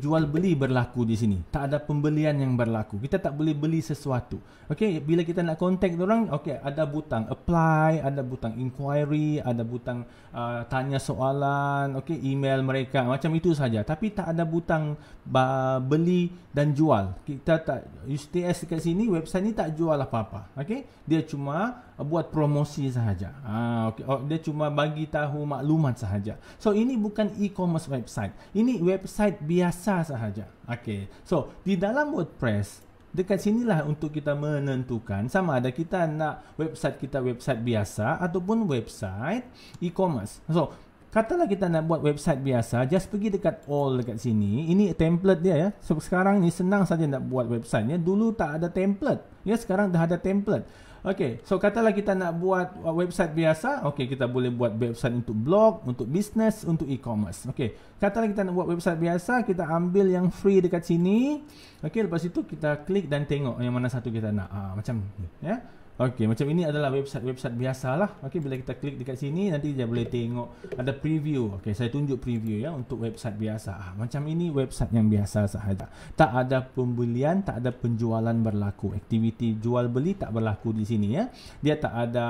jual beli berlaku di sini. Tak ada pembelian yang berlaku. Kita tak boleh beli sesuatu. Okey, bila kita nak contact orang, okey, ada butang apply, ada butang inquiry, ada butang tanya soalan, okey, email mereka, macam itu saja. Tapi tak ada butang beli dan jual. Kita tak USTS dekat sini, website ni tak jual apa-apa. Okey, dia cuma buat promosi sahaja. Okay. Dia cuma bagi tahu maklumat sahaja. So ini bukan e-commerce website. Ini website biasa sahaja. Okay. So di dalam WordPress, dekat sinilah untuk kita menentukan sama ada kita nak website kita website biasa ataupun website e-commerce. So katalah kita nak buat website biasa, just pergi dekat all dekat sini. Ini template dia ya. So sekarang ni senang saja nak buat website ya. Dulu tak ada template. Ya, sekarang dah ada template. Okey, so katalah kita nak buat website biasa, okey, kita boleh buat website untuk blog, untuk business, untuk e-commerce. Okey, katalah kita nak buat website biasa, kita ambil yang free dekat sini. Okey, lepas itu kita klik dan tengok yang mana satu kita nak. Macam ni, ya. Okey, macam ini adalah website biasalah. Okey, bila kita klik dekat sini nanti dia boleh tengok ada preview. Okey, saya tunjuk preview ya untuk website biasa. Macam ini website yang biasa sahaja. Tak ada pembelian, tak ada penjualan berlaku. Aktiviti jual beli tak berlaku di sini ya. Dia tak ada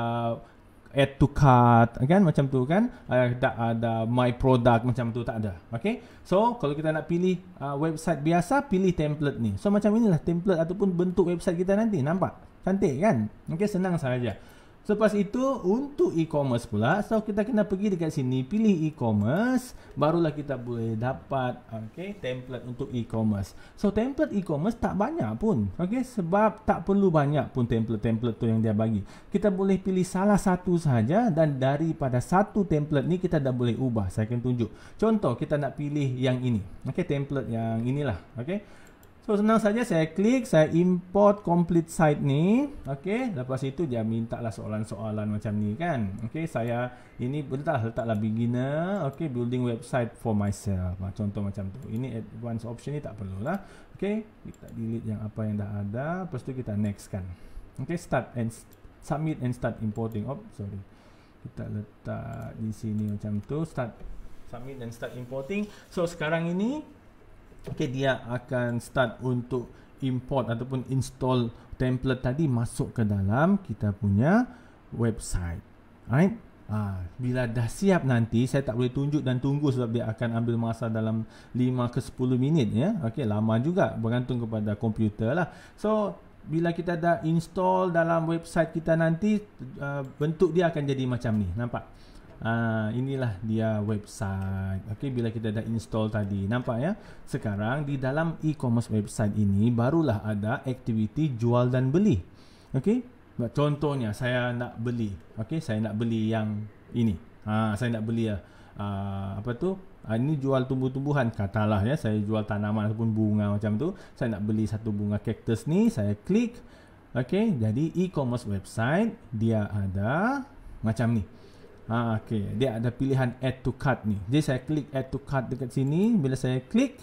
add to cart kan, macam tu kan. Tak ada my product, macam tu tak ada. Okey. So kalau kita nak pilih website biasa, pilih template ni. So macam inilah template ataupun bentuk website kita nanti. Nampak? Cantik kan? Okey, senang sahaja. Selepas itu untuk e-commerce pula, so kita kena pergi dekat sini, pilih e-commerce, barulah kita boleh dapat template untuk e-commerce. So template e-commerce tak banyak pun. Okey, sebab tak perlu banyak pun template tu yang dia bagi. Kita boleh pilih salah satu sahaja dan daripada satu template ni kita dah boleh ubah. Saya akan tunjuk. Contoh kita nak pilih yang ini. Okey, template yang inilah. Okey. So senang saja, saya klik, saya import complete site ni. Okey, lepas itu dia mintalah soalan-soalan macam ni kan. Okey, saya ini letaklah beginner, okey, building website for myself. Contoh macam tu. Ini advanced option ni tak perlulah. Okey, kita delete yang apa yang dah ada, lepas tu kita next kan. Okey, start and submit and start importing. Sorry. Kita letak di sini macam tu, start submit dan start importing. So sekarang ini okey, dia akan start untuk import ataupun install template tadi masuk ke dalam kita punya website. Alright? Bila dah siap nanti, saya tak boleh tunjuk dan tunggu sebab dia akan ambil masa dalam 5 ke 10 minit ya. Okey, lama juga bergantung kepada komputer lah. So bila kita dah install dalam website kita nanti, bentuk dia akan jadi macam ni. Nampak? Inilah dia website. Okey, bila kita dah install tadi, nampak ya. Sekarang di dalam e-commerce website ini barulah ada aktiviti jual dan beli. Okey, contohnya saya nak beli. Okey, saya nak beli yang ini. Saya nak beli apa tu? Ini jual tumbuh-tumbuhan, katalah ya, saya jual tanaman ataupun bunga macam tu. Saya nak beli satu bunga cactus ni, saya klik. Okey, jadi e-commerce website dia ada macam ni. Okey, dia ada pilihan add to cart ni. Jadi saya klik add to cart dekat sini. Bila saya klik,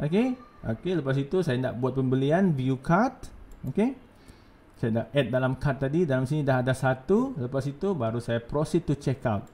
okey, Okey, lepas itu saya nak buat pembelian, view cart. Okey. Saya dah add dalam cart tadi, dalam sini dah ada satu. Lepas itu baru saya proceed to checkout.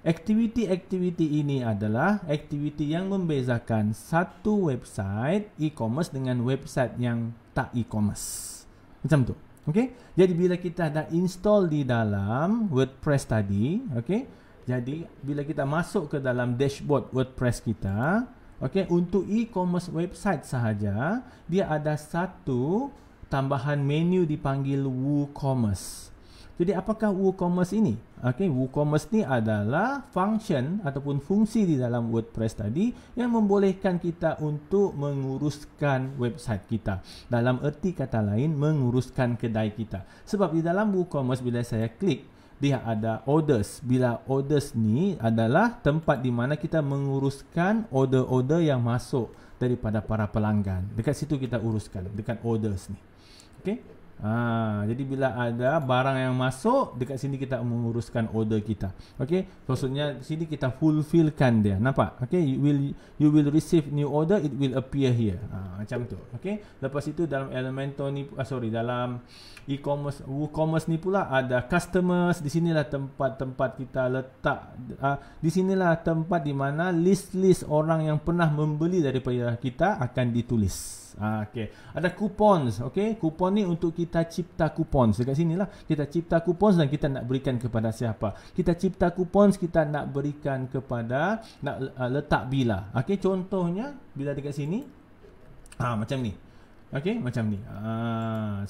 Aktiviti-aktiviti ini adalah aktiviti yang membezakan satu website e-commerce dengan website yang tak e-commerce. Macam tu. Okey. Jadi bila kita dah install di dalam WordPress tadi, okey. Jadi bila kita masuk ke dalam dashboard WordPress kita, okey, untuk e-commerce website sahaja, dia ada satu tambahan menu dipanggil WooCommerce. Jadi apakah WooCommerce ini? Okey, WooCommerce ni adalah function ataupun fungsi di dalam WordPress tadi yang membolehkan kita untuk menguruskan website kita. Dalam erti kata lain, menguruskan kedai kita. Sebab di dalam WooCommerce bila saya klik, dia ada orders. Bila orders ni adalah tempat di mana kita menguruskan order-order yang masuk daripada para pelanggan. Dekat situ kita uruskan, dekat orders ni. Okey. Jadi bila ada barang yang masuk, dekat sini kita menguruskan order kita. Okey, maksudnya sini kita fulfillkan dia. Nampak? Okey, you will receive new order, it will appear here. Macam tu. Okey. Lepas itu dalam Elementor ni, dalam e-commerce, WooCommerce ni pula ada customers. Di sinilah tempat-tempat kita letak. Di sinilah tempat di mana list-list orang yang pernah membeli daripada kita akan ditulis. Okey, ada coupons. Okey, kupon ni untuk kita cipta coupons. Dekat sinilah kita cipta coupons dan kita nak berikan kepada siapa. Kita cipta coupons, kita nak berikan kepada, nak letak bila. Okey, contohnya bila dekat sini macam ni. Okey, macam ni.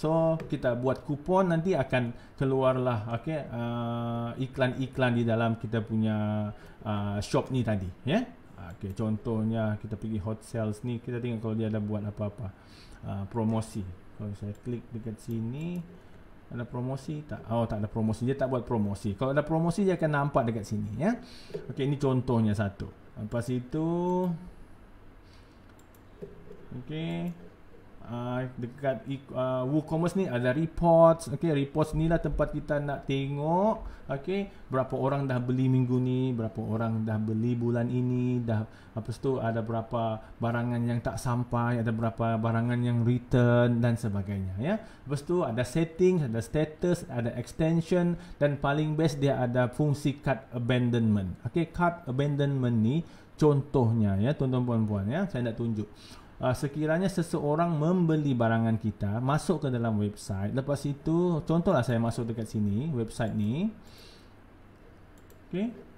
So kita buat kupon, nanti akan keluarlah iklan-iklan di dalam kita punya shop ni tadi, ya. Yeah? Okay, contohnya kita pergi hot sales ni, kita tengok kalau dia ada buat apa-apa promosi. Kalau saya klik dekat sini, ada promosi tak? Tak ada promosi. Dia tak buat promosi. Kalau ada promosi dia akan nampak dekat sini, ya. Okey, ini contohnya satu. Lepas itu okey, dekat WooCommerce ni ada reports. Okey, reports ni lah tempat kita nak tengok berapa orang dah beli minggu ni, berapa orang dah beli bulan ini, dah lepas tu ada berapa barangan yang tak sampai, ada berapa barangan yang return dan sebagainya, ya. Lepas tu ada settings, ada status, ada extension, dan paling best dia ada fungsi cart abandonment. Okey, cart abandonment ni contohnya, ya, tuan-tuan puan-puan, ya, saya nak tunjuk. Sekiranya seseorang membeli barangan kita, masuk ke dalam website, lepas itu contohlah saya masuk dekat sini, website ni.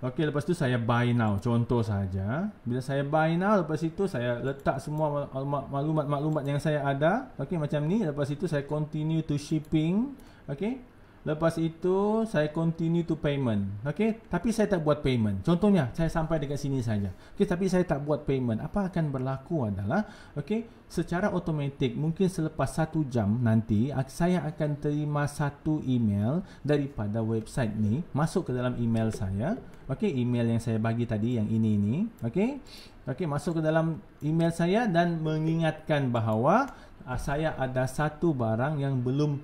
Okey, lepas tu saya buy now, contoh saja. Bila saya buy now, lepas itu saya letak semua maklumat-maklumat yang saya ada, okey, macam ni. Lepas itu saya continue to shipping, okey. Lepas itu saya continue to payment. Okey, tapi saya tak buat payment. Contohnya saya sampai dekat sini saja. Okey, tapi saya tak buat payment. Apa akan berlaku adalah, okey, secara automatik mungkin selepas 1 jam nanti saya akan terima satu email daripada website ni masuk ke dalam email saya. Okey, email yang saya bagi tadi yang ini. Okey. Okey, masuk ke dalam email saya dan mengingatkan bahawa saya ada satu barang yang belum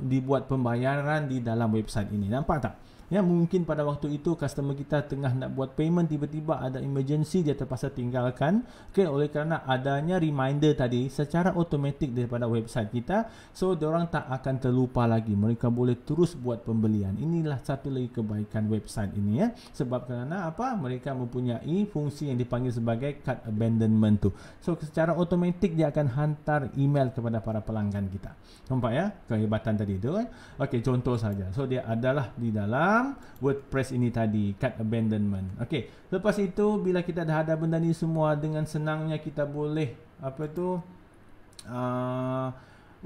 dibuat pembayaran di dalam website ini. Nampak tak? Ya, mungkin pada waktu itu customer kita tengah nak buat payment, tiba-tiba ada emergency, dia terpaksa tinggalkan. Okey, oleh kerana adanya reminder tadi secara automatik daripada website kita, so diorang tak akan terlupa lagi. Mereka boleh terus buat pembelian. Inilah satu lagi kebaikan website ini, ya. Sebab kerana apa? Mereka mempunyai fungsi yang dipanggil sebagai cart abandonment tu. So secara automatik dia akan hantar email kepada para pelanggan kita. Nampak, ya, kehebatan tadi tu, kan? Okey, contoh saja. So dia adalah di dalam WordPress ini tadi, cart abandonment. Okey, lepas itu bila kita dah ada benda ni semua, dengan senangnya kita boleh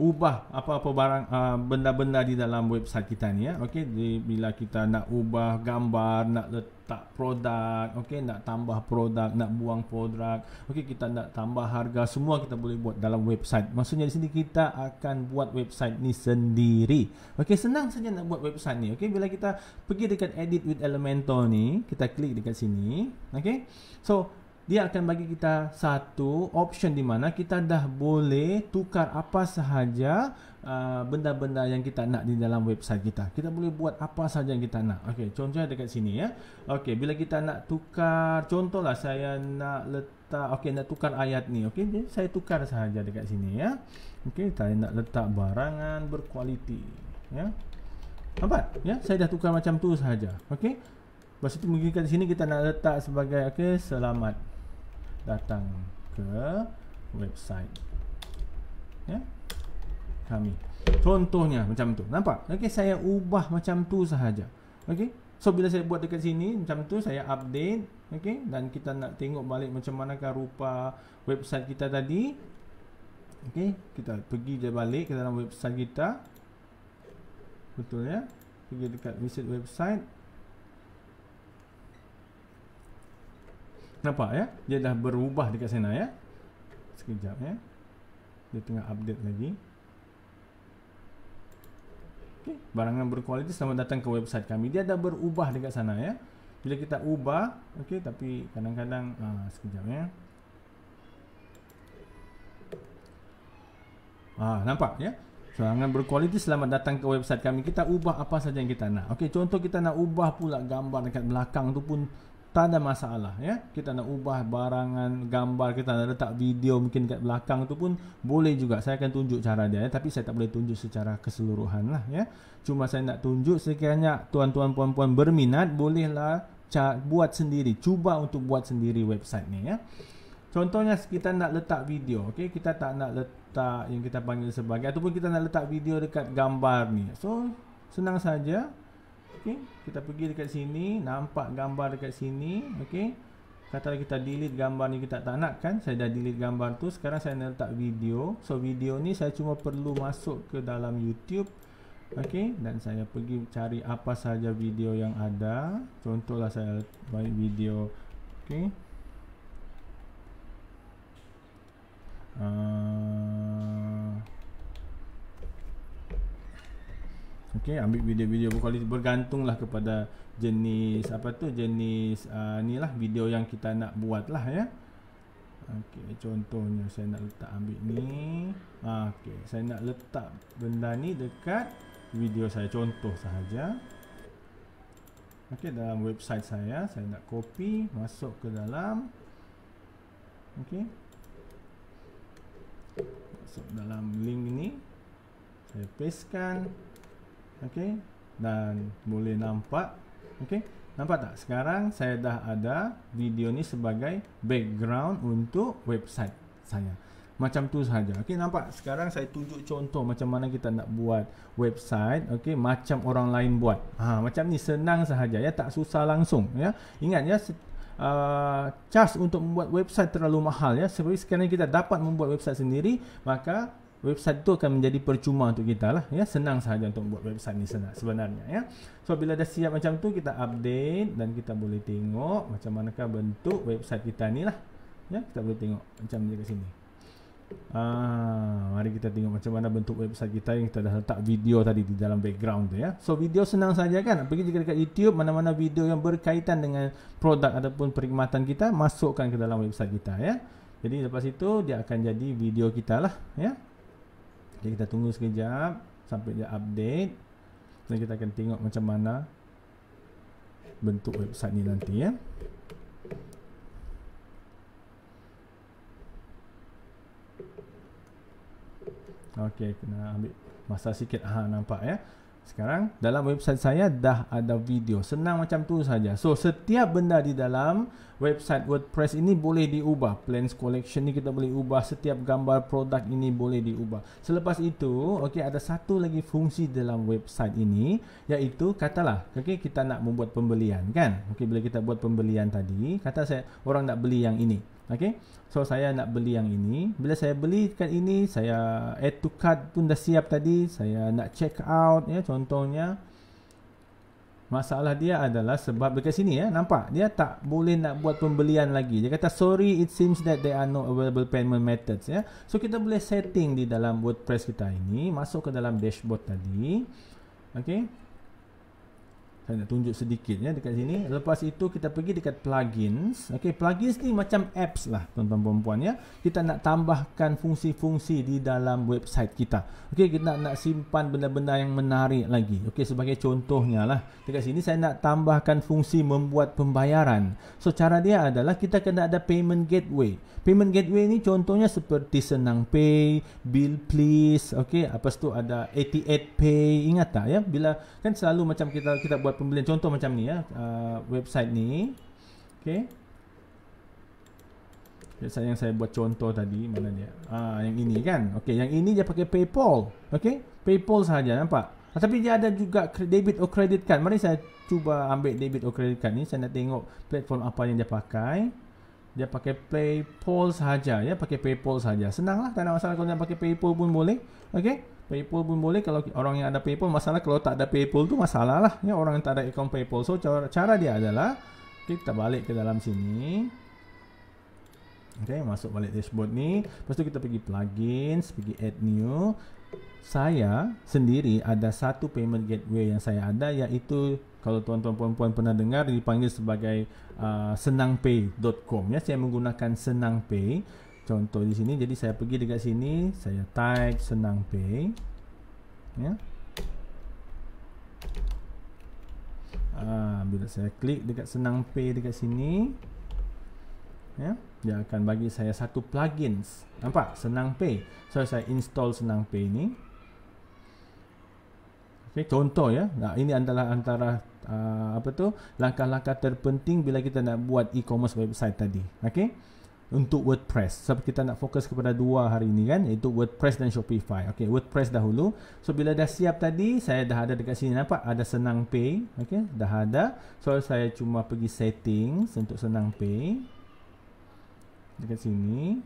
ubah apa-apa barang, benda-benda di dalam website kita ni, ya. Okey, bila kita nak ubah gambar, nak letak produk, okey, nak tambah produk, nak buang produk, okey, kita nak tambah harga, semua kita boleh buat dalam website. Maksudnya di sini kita akan buat website ni sendiri. Okey, senang saja nak buat website ni. Okey, bila kita pergi dekat edit with Elementor ni, kita klik dekat sini. Okey, so dia akan bagi kita satu option di mana kita dah boleh tukar apa sahaja benda-benda yang kita nak di dalam website kita. Kita boleh buat apa saja yang kita nak. Okey, contohnya dekat sini ya. Okey, bila kita nak tukar, contohlah saya nak letak, okey, nak tukar ayat ni. Okey, jadi saya tukar sahaja dekat sini ya. Okey, saya nak letak barangan berkualiti ya. Nampak? Ya, saya dah tukar macam tu sahaja. Okey. Lepas itu mungkin kat sini kita nak letak sebagai okey, selamat datang ke website ya kami. Contohnya macam tu. Nampak? Okey, saya ubah macam tu sahaja. Okey. So bila saya buat dekat sini macam tu, saya update, okey, dan kita nak tengok balik macam manakah rupa website kita tadi. Okey, kita pergi je balik ke dalam website kita. Betul ya? Pergi dekat visit website. Nampak ya? Dia dah berubah dekat sana ya. Sekejap ya. Dia tengah update lagi. Okay. Barangan berkualiti, selamat datang ke website kami. Dia dah berubah dekat sana ya. Bila kita ubah, okey, tapi kadang-kadang sekejap ya. Nampak ya? Barangan berkualiti, selamat datang ke website kami. Kita ubah apa saja yang kita nak. Okey, contoh kita nak ubah pula gambar dekat belakang tu pun tak ada masalah ya. Kita nak ubah barangan gambar, kita nak letak video mungkin kat belakang tu pun boleh juga. Saya akan tunjuk cara dia ya, tapi saya tak boleh tunjuk secara keseluruhan lah ya. Cuma saya nak tunjuk sekiranya tuan-tuan puan-puan berminat, bolehlah buat sendiri, cuba untuk buat sendiri website ni ya. Contohnya kita nak letak video, okey, kita tak nak letak yang kita panggil sebagai, ataupun kita nak letak video dekat gambar ni. So senang saja. Okey, kita pergi dekat sini, nampak gambar dekat sini, okey. Katalah kita delete gambar ni, kita tak nak kan? Saya dah delete gambar tu, sekarang saya nak letak video. So video ni saya cuma perlu masuk ke dalam YouTube. Okey, dan saya pergi cari apa saja video yang ada. Contohlah saya buat video, okey. Okey, ambil video-video berkualiti, bergantunglah kepada jenis apa tu, jenis ni lah video yang kita nak buat lah ya. Okey, contohnya saya nak letak ambil ni. Okey, saya nak letak benda ni dekat video saya, contoh sahaja. Okey, dalam website saya nak copy masuk ke dalam. Okey, masuk dalam link ni, saya pastekan. Okey, dan boleh nampak. Okey, nampak tak? Sekarang saya dah ada video ni sebagai background untuk website saya. Macam tu sahaja. Okey, nampak? Sekarang saya tunjuk contoh macam mana kita nak buat website, okey, macam orang lain buat. Macam ni, senang sahaja ya, tak susah langsung ya. Ingat ya, charge untuk membuat website terlalu mahal ya. Sebab sekarang kita dapat membuat website sendiri, maka website itu akan menjadi percuma untuk kita lah ya. Senang sahaja untuk buat website ni sebenarnya ya. So bila dah siap macam tu, kita update dan kita boleh tengok macam manakah bentuk website kita ni lah ya. Kita boleh tengok macam ni kat sini. Mari kita tengok macam mana bentuk website kita yang kita dah letak video tadi di dalam background tu ya. So video senang saja kan. Pergi juga dekat YouTube, mana-mana video yang berkaitan dengan produk ataupun perkhidmatan kita, masukkan ke dalam website kita ya. Jadi lepas itu dia akan jadi video kita lah ya. Jadi kita tunggu sekejap sampai dia update, dan kita akan tengok macam mana bentuk website ni nanti ya. Okey, kena ambil masa sikit. Nampak ya. Sekarang dalam website saya dah ada video. Senang macam tu saja. So setiap benda di dalam website WordPress ini boleh diubah. Plans collection ni kita boleh ubah. Setiap gambar produk ini boleh diubah. Selepas itu, okey, ada satu lagi fungsi dalam website ini, iaitu katalah, okey, kita nak membuat pembelian kan. Okey, bila kita buat pembelian tadi, kata saya orang nak beli yang ini. Okey. So saya nak beli yang ini. Bila saya beli kat ini, saya add to cart pun dah siap tadi. Saya nak check out ya, contohnya. Masalah dia adalah sebab dekat sini ya, nampak dia tak boleh nak buat pembelian lagi. Dia kata sorry, it seems that there are no available payment methods ya. So kita boleh setting di dalam WordPress kita ini, masuk ke dalam dashboard tadi. Okey. Saya nak tunjuk sedikit ya dekat sini. Lepas itu kita pergi dekat plugins. Okey, plugins ni macam apps lah tuan-tuan dan puan ya. Kita nak tambahkan fungsi-fungsi di dalam website kita. Okey, kita nak simpan benda-benda yang menarik lagi. Okey, sebagai contohnya lah dekat sini saya nak tambahkan fungsi membuat pembayaran. So cara dia adalah kita kena ada payment gateway. Payment gateway ni contohnya seperti Senang Pay, Bill Please, okey, lepas tu ada 88 Pay. Ingat tak ya, bila kan selalu macam kita buat pembelian, contoh macam ni ya, website ni. Okey. Website yang saya buat contoh tadi, mana dia? Yang ini kan. Okey, yang ini dia pakai PayPal. Okey, PayPal sahaja, nampak? Tapi dia ada juga debit or credit card. Mari saya cuba ambil debit or credit card ni. Saya nak tengok platform apa yang dia pakai. Dia pakai PayPal sahaja ya, pakai PayPal sahaja. Senanglah, tak ada masalah kalau nak pakai PayPal pun boleh. Okey, PayPal pun boleh kalau orang yang ada PayPal. Masalah kalau tak ada PayPal tu masalah lah ya, orang yang tak ada account PayPal. So cara dia adalah kita balik ke dalam sini. Okey, masuk balik dashboard ni. Lepas tu kita pergi plugins, pergi add new. Saya sendiri ada satu payment gateway yang saya ada, iaitu kalau tuan-tuan puan-puan pernah dengar dipanggil sebagai senangpay.com ya. Saya menggunakan SenangPay contoh di sini. Jadi saya pergi dekat sini, saya type SenangPay ya. Bila saya klik dekat SenangPay dekat sini ya, dia akan bagi saya satu plugins. Nampak? SenangPay. So saya install SenangPay ni. Okay, contoh ya. Nah, ini adalah antara langkah-langkah terpenting bila kita nak buat e-commerce website tadi. Okey. Untuk WordPress. Sebab kita nak fokus kepada dua hari ini kan, iaitu WordPress dan Shopify. Okey, WordPress dahulu. So bila dah siap tadi, saya dah ada dekat sini, nampak ada SenangPay. Okey, dah ada. So saya cuma pergi settings untuk SenangPay. Dekat sini.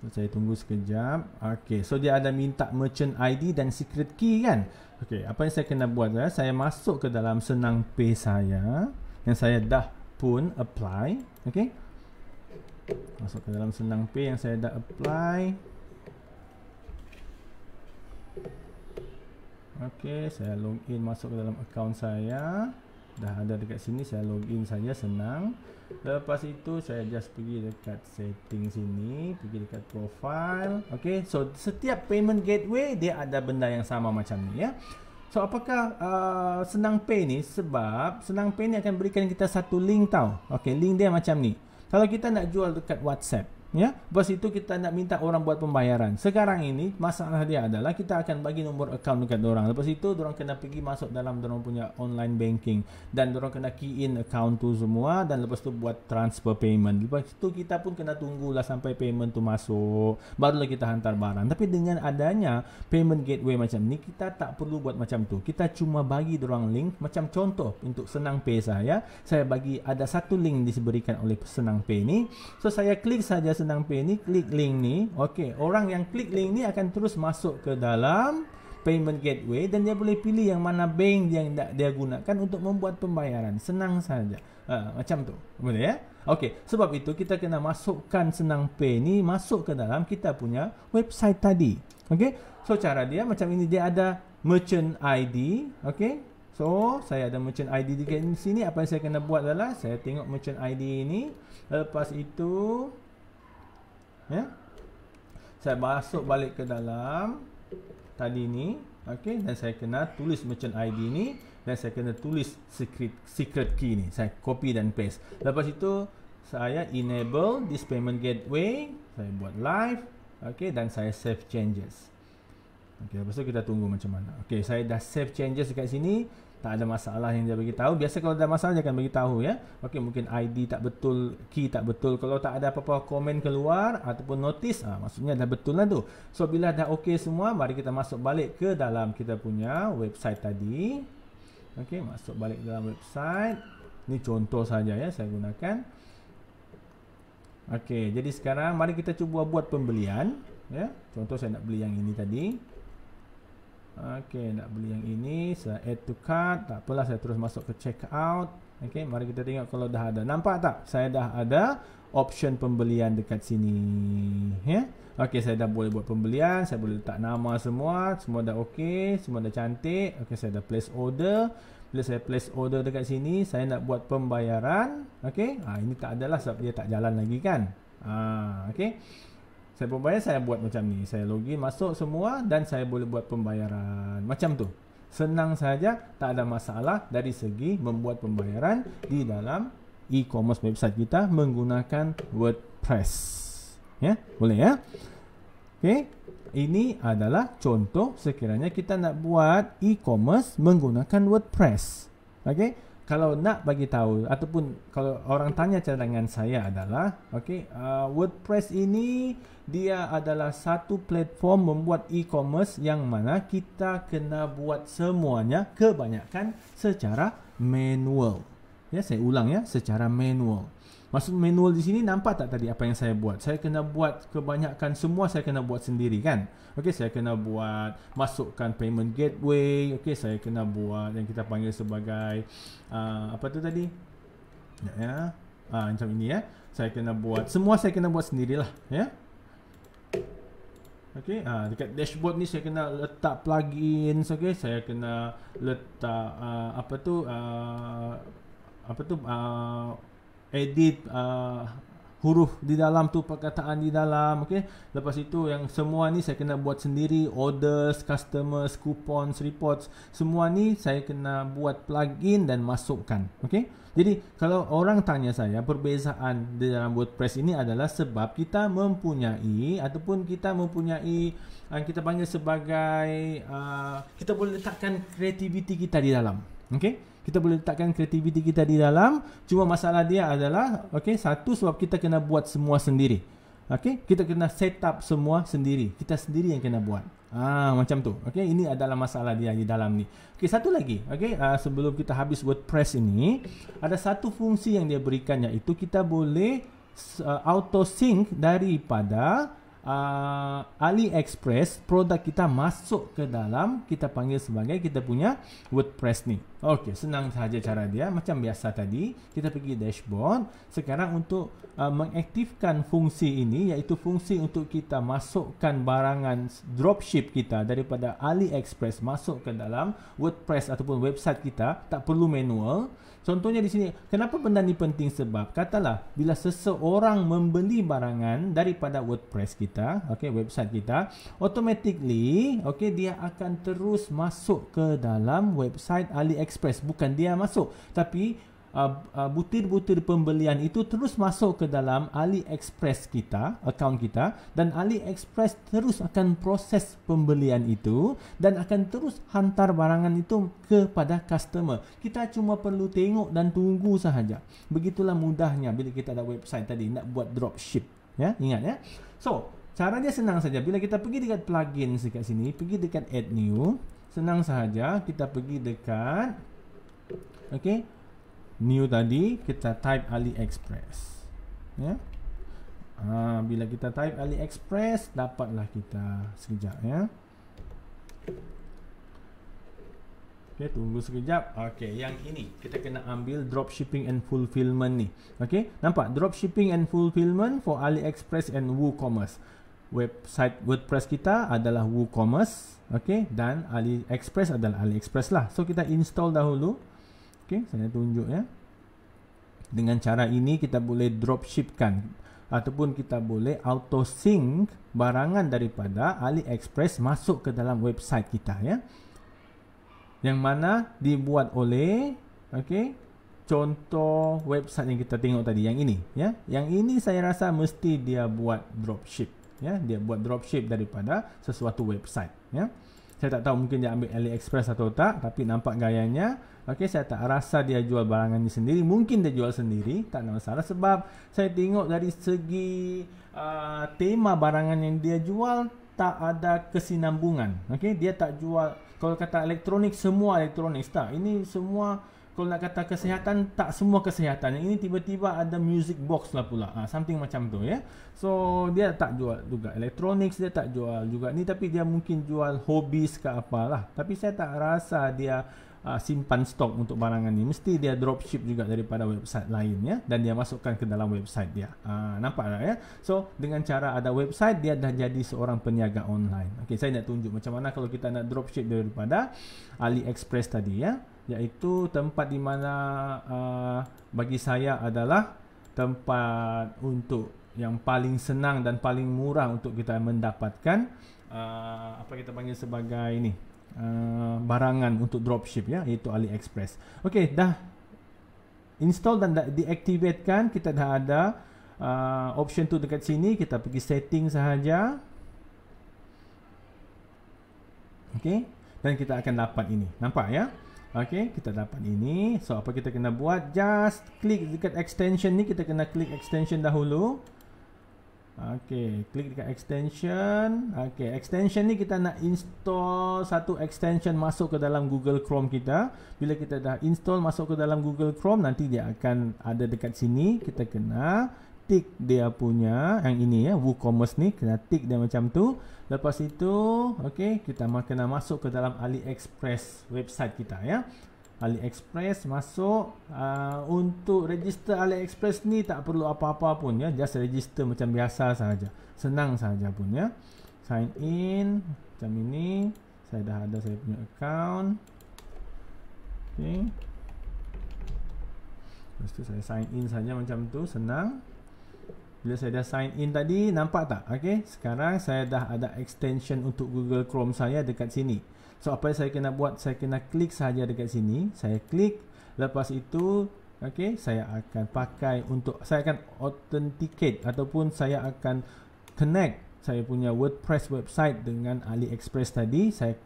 So, saya tunggu sekejap. Okey, so dia ada minta merchant ID dan secret key kan. Okey, apa yang saya kena buat adalah saya masuk ke dalam SenangPay saya yang saya dah pun apply. Okey, masuk ke dalam SenangPay yang saya dah apply. Okey, saya login masuk ke dalam account saya. Dah ada dekat sini, saya login saja, senang. Lepas itu saya just pergi dekat setting sini, pergi dekat profile. Okey, so setiap payment gateway dia ada benda yang sama macam ni ya. So apakah SenangPay ni? Sebab SenangPay ni akan berikan kita satu link tau. Okey, link dia macam ni. Kalau kita nak jual dekat WhatsApp ya, lepas itu kita nak minta orang buat pembayaran. Sekarang ini masalah dia adalah kita akan bagi nombor account dekat orang. Lepas itu orang kena pergi masuk dalam orang punya online banking dan orang kena key in account tu semua, dan lepas tu buat transfer payment. Lepas itu kita pun kena tunggulah sampai payment tu masuk, barulah kita hantar barang. Tapi dengan adanya payment gateway macam ni, kita tak perlu buat macam tu. Kita cuma bagi orang link. Macam contoh untuk SenangPay saya bagi ada satu link diberikan oleh SenangPay ni. So saya klik saja SenangPay ni, klik link ni. Okey, orang yang klik link ni akan terus masuk ke dalam payment gateway dan dia boleh pilih yang mana bank yang dia gunakan untuk membuat pembayaran. Senang saja. Macam tu. Boleh ya? Okey, sebab itu kita kena masukkan SenangPay ni masuk ke dalam kita punya website tadi. Okey? So cara dia macam ini, dia ada merchant ID. Okey? So saya ada merchant ID di sini. Apa yang saya kena buat adalah saya tengok merchant ID ini. Lepas itu ya, saya masuk balik ke dalam tadi ni. Okey, dan saya kena tulis merchant ID ni dan saya kena tulis secret key ni. Saya copy dan paste. Lepas itu saya enable this payment gateway. Saya buat live. Okey, dan saya save changes. Okey, lepas tu kita tunggu macam mana. Okey, saya dah save changes dekat sini. Tak ada masalah yang dia bagi tahu. Biasa kalau ada masalah dia akan bagi tahu ya. Okey, mungkin ID tak betul, key tak betul. Kalau tak ada apa-apa komen keluar ataupun notice, maksudnya dah betul lah tu. So bila dah okey semua, mari kita masuk balik ke dalam kita punya website tadi. Okey, masuk balik ke dalam website. Ni contoh saja ya saya gunakan. Okey, jadi sekarang mari kita cuba buat pembelian ya. Contoh saya nak beli yang ini tadi. Okey, nak beli yang ini, saya add to cart. Tak apalah, saya terus masuk ke checkout. Okey, mari kita tengok kalau dah ada. Nampak tak? Saya dah ada option pembelian dekat sini ya. Okey, saya dah boleh buat pembelian, saya boleh letak nama semua dah okey, semua dah cantik. Okey, saya dah place order. Bila saya place order dekat sini, saya nak buat pembayaran, okey. Ini tak adalah sebab dia tak jalan lagi kan. Okey. Saya pembayar, saya buat macam ni. Saya login, masuk semua dan saya boleh buat pembayaran. Macam tu. Senang saja, tak ada masalah dari segi membuat pembayaran di dalam e-commerce website kita menggunakan WordPress. Ya, boleh ya? Okey. Ini adalah contoh sekiranya kita nak buat e-commerce menggunakan WordPress. Okey, kalau nak bagi tahu ataupun kalau orang tanya cadangan saya adalah, okey, WordPress ini dia adalah satu platform membuat e-commerce yang mana kita kena buat semuanya kebanyakan secara manual. Ya, saya ulang ya, secara manual. Maksud manual di sini nampak tak tadi apa yang saya buat? Saya kena buat kebanyakan semua saya kena buat sendiri kan? Okey, saya kena buat masukkan payment gateway. Okey, saya kena buat yang kita panggil sebagai apa tu tadi? Ya. Macam ini ya. Saya kena buat semua saya kena buat sendirilah ya. Okey, dekat dashboard ni saya kena letak plugins, okey, saya kena letak edit huruf di dalam tu, perkataan di dalam, okey. Lepas itu yang semua ni saya kena buat sendiri, orders, customers, coupons, reports, semua ni saya kena buat plugin dan masukkan, okey. Jadi kalau orang tanya saya perbezaan di dalam WordPress ini adalah sebab kita mempunyai ataupun kita mempunyai kita panggil sebagai kita boleh letakkan kreativiti kita di dalam, okey. Kita boleh letakkan kreativiti kita di dalam. Cuma masalah dia adalah, okey, satu sebab kita kena buat semua sendiri. Okey, kita kena set up semua sendiri. Kita sendiri yang kena buat. Macam tu. Okey, ini adalah masalah dia di dalam ni. Okey, satu lagi. Okey, sebelum kita habis WordPress ini, ada satu fungsi yang dia berikan, iaitu kita boleh auto sync daripada AliExpress produk kita masuk ke dalam kita panggil sebagai kita punya WordPress ni. Okey, senang sahaja cara dia. Macam biasa tadi, kita pergi dashboard. Sekarang untuk mengaktifkan fungsi ini, iaitu fungsi untuk kita masukkan barangan dropship kita daripada AliExpress masuk ke dalam WordPress ataupun website kita, tak perlu manual. Contohnya di sini, kenapa benda ni penting? Sebab katalah bila seseorang membeli barangan daripada WordPress kita, okey, website kita, automatically, okey, dia akan terus masuk ke dalam website AliExpress. Bukan dia masuk, tapi butir-butir pembelian itu terus masuk ke dalam AliExpress kita, akaun kita, dan AliExpress terus akan proses pembelian itu dan akan terus hantar barangan itu kepada customer. Kita cuma perlu tengok dan tunggu sahaja. Begitulah mudahnya bila kita ada website tadi nak buat dropship, ya, ingat ya. So, caranya senang saja. Bila kita pergi dekat plugin dekat sini, pergi dekat add new, senang sahaja kita pergi dekat okey, new tadi, kita type AliExpress, ya. Bila kita type AliExpress, dapatlah kita sekejap, ya. Okey, tunggu sekejap. Okey, yang ini kita kena ambil dropshipping and fulfillment ni. Okey, nampak dropshipping and fulfillment for AliExpress and WooCommerce. Website WordPress kita adalah WooCommerce, okey, dan AliExpress adalah AliExpress lah. So kita install dahulu. Okey, saya tunjuk ya. Dengan cara ini kita boleh dropshipkan ataupun kita boleh auto sync barangan daripada AliExpress masuk ke dalam website kita ya. Yang mana dibuat oleh contoh website yang kita tengok tadi yang ini ya. Yang ini saya rasa mesti dia buat dropship ya. Dia buat dropship daripada sesuatu website ya. Saya tak tahu mungkin dia ambil AliExpress atau tak, tapi nampak gayanya. Okey, saya tak rasa dia jual barangannya sendiri. Mungkin dia jual sendiri, tak ada masalah. Sebab saya tengok dari segi tema barangan yang dia jual tak ada kesinambungan. Okey, dia tak jual, kalau kata elektronik, semua elektronik tak. Ini semua, kalau nak kata kesihatan, tak semua kesihatan. Ini tiba-tiba ada music box lah pula. Something macam tu ya. So dia tak jual juga elektronik, dia tak jual juga ni, tapi dia mungkin jual hobbies ke apalah. Tapi saya tak rasa dia simpan stok untuk barangan ni. Mesti dia dropship juga daripada website lain ya, dan dia masukkan ke dalam website dia. Nampak tak ya? So dengan cara ada website, dia dah jadi seorang peniaga online. Okey, saya nak tunjuk macam mana kalau kita nak dropship daripada AliExpress tadi ya. iaitu tempat di mana bagi saya adalah tempat untuk yang paling senang dan paling murah untuk kita mendapatkan apa kita panggil sebagai ini barangan untuk dropship ya, iaitu AliExpress. Okey, dah install dan dah deactivatekan, kita dah ada option tu dekat sini. Kita pergi setting sahaja. Okey, dan kita akan dapat ini. Nampak ya? Okey, kita dapat ini. So apa kita kena buat? Just klik dekat extension ni. Kita kena klik extension dahulu. Okey, klik dekat extension. Okey, extension ni kita nak install satu extension masuk ke dalam Google Chrome kita. Bila kita dah install masuk ke dalam Google Chrome, nanti dia akan ada dekat sini. Kita kena tick dia punya yang ini ya, WooCommerce ni, kena tick dia macam tu. Lepas itu, okey, kita kena masuk ke dalam AliExpress website kita ya. AliExpress masuk. Untuk register AliExpress ni tak perlu apa-apa pun ya, just register macam biasa sahaja, senang sahaja pun ya. Sign in macam ini. Saya dah ada saya punya account. Okey, lepas tu saya sign in saja macam tu, senang. Bila saya dah sign in tadi, nampak tak? Okey, sekarang saya dah ada extension untuk Google Chrome saya dekat sini. So apa yang saya kena buat? Saya kena klik saja dekat sini. Saya klik. Lepas itu, okey, saya akan pakai untuk, saya akan authenticate ataupun saya akan connect saya punya WordPress website dengan AliExpress tadi. Saya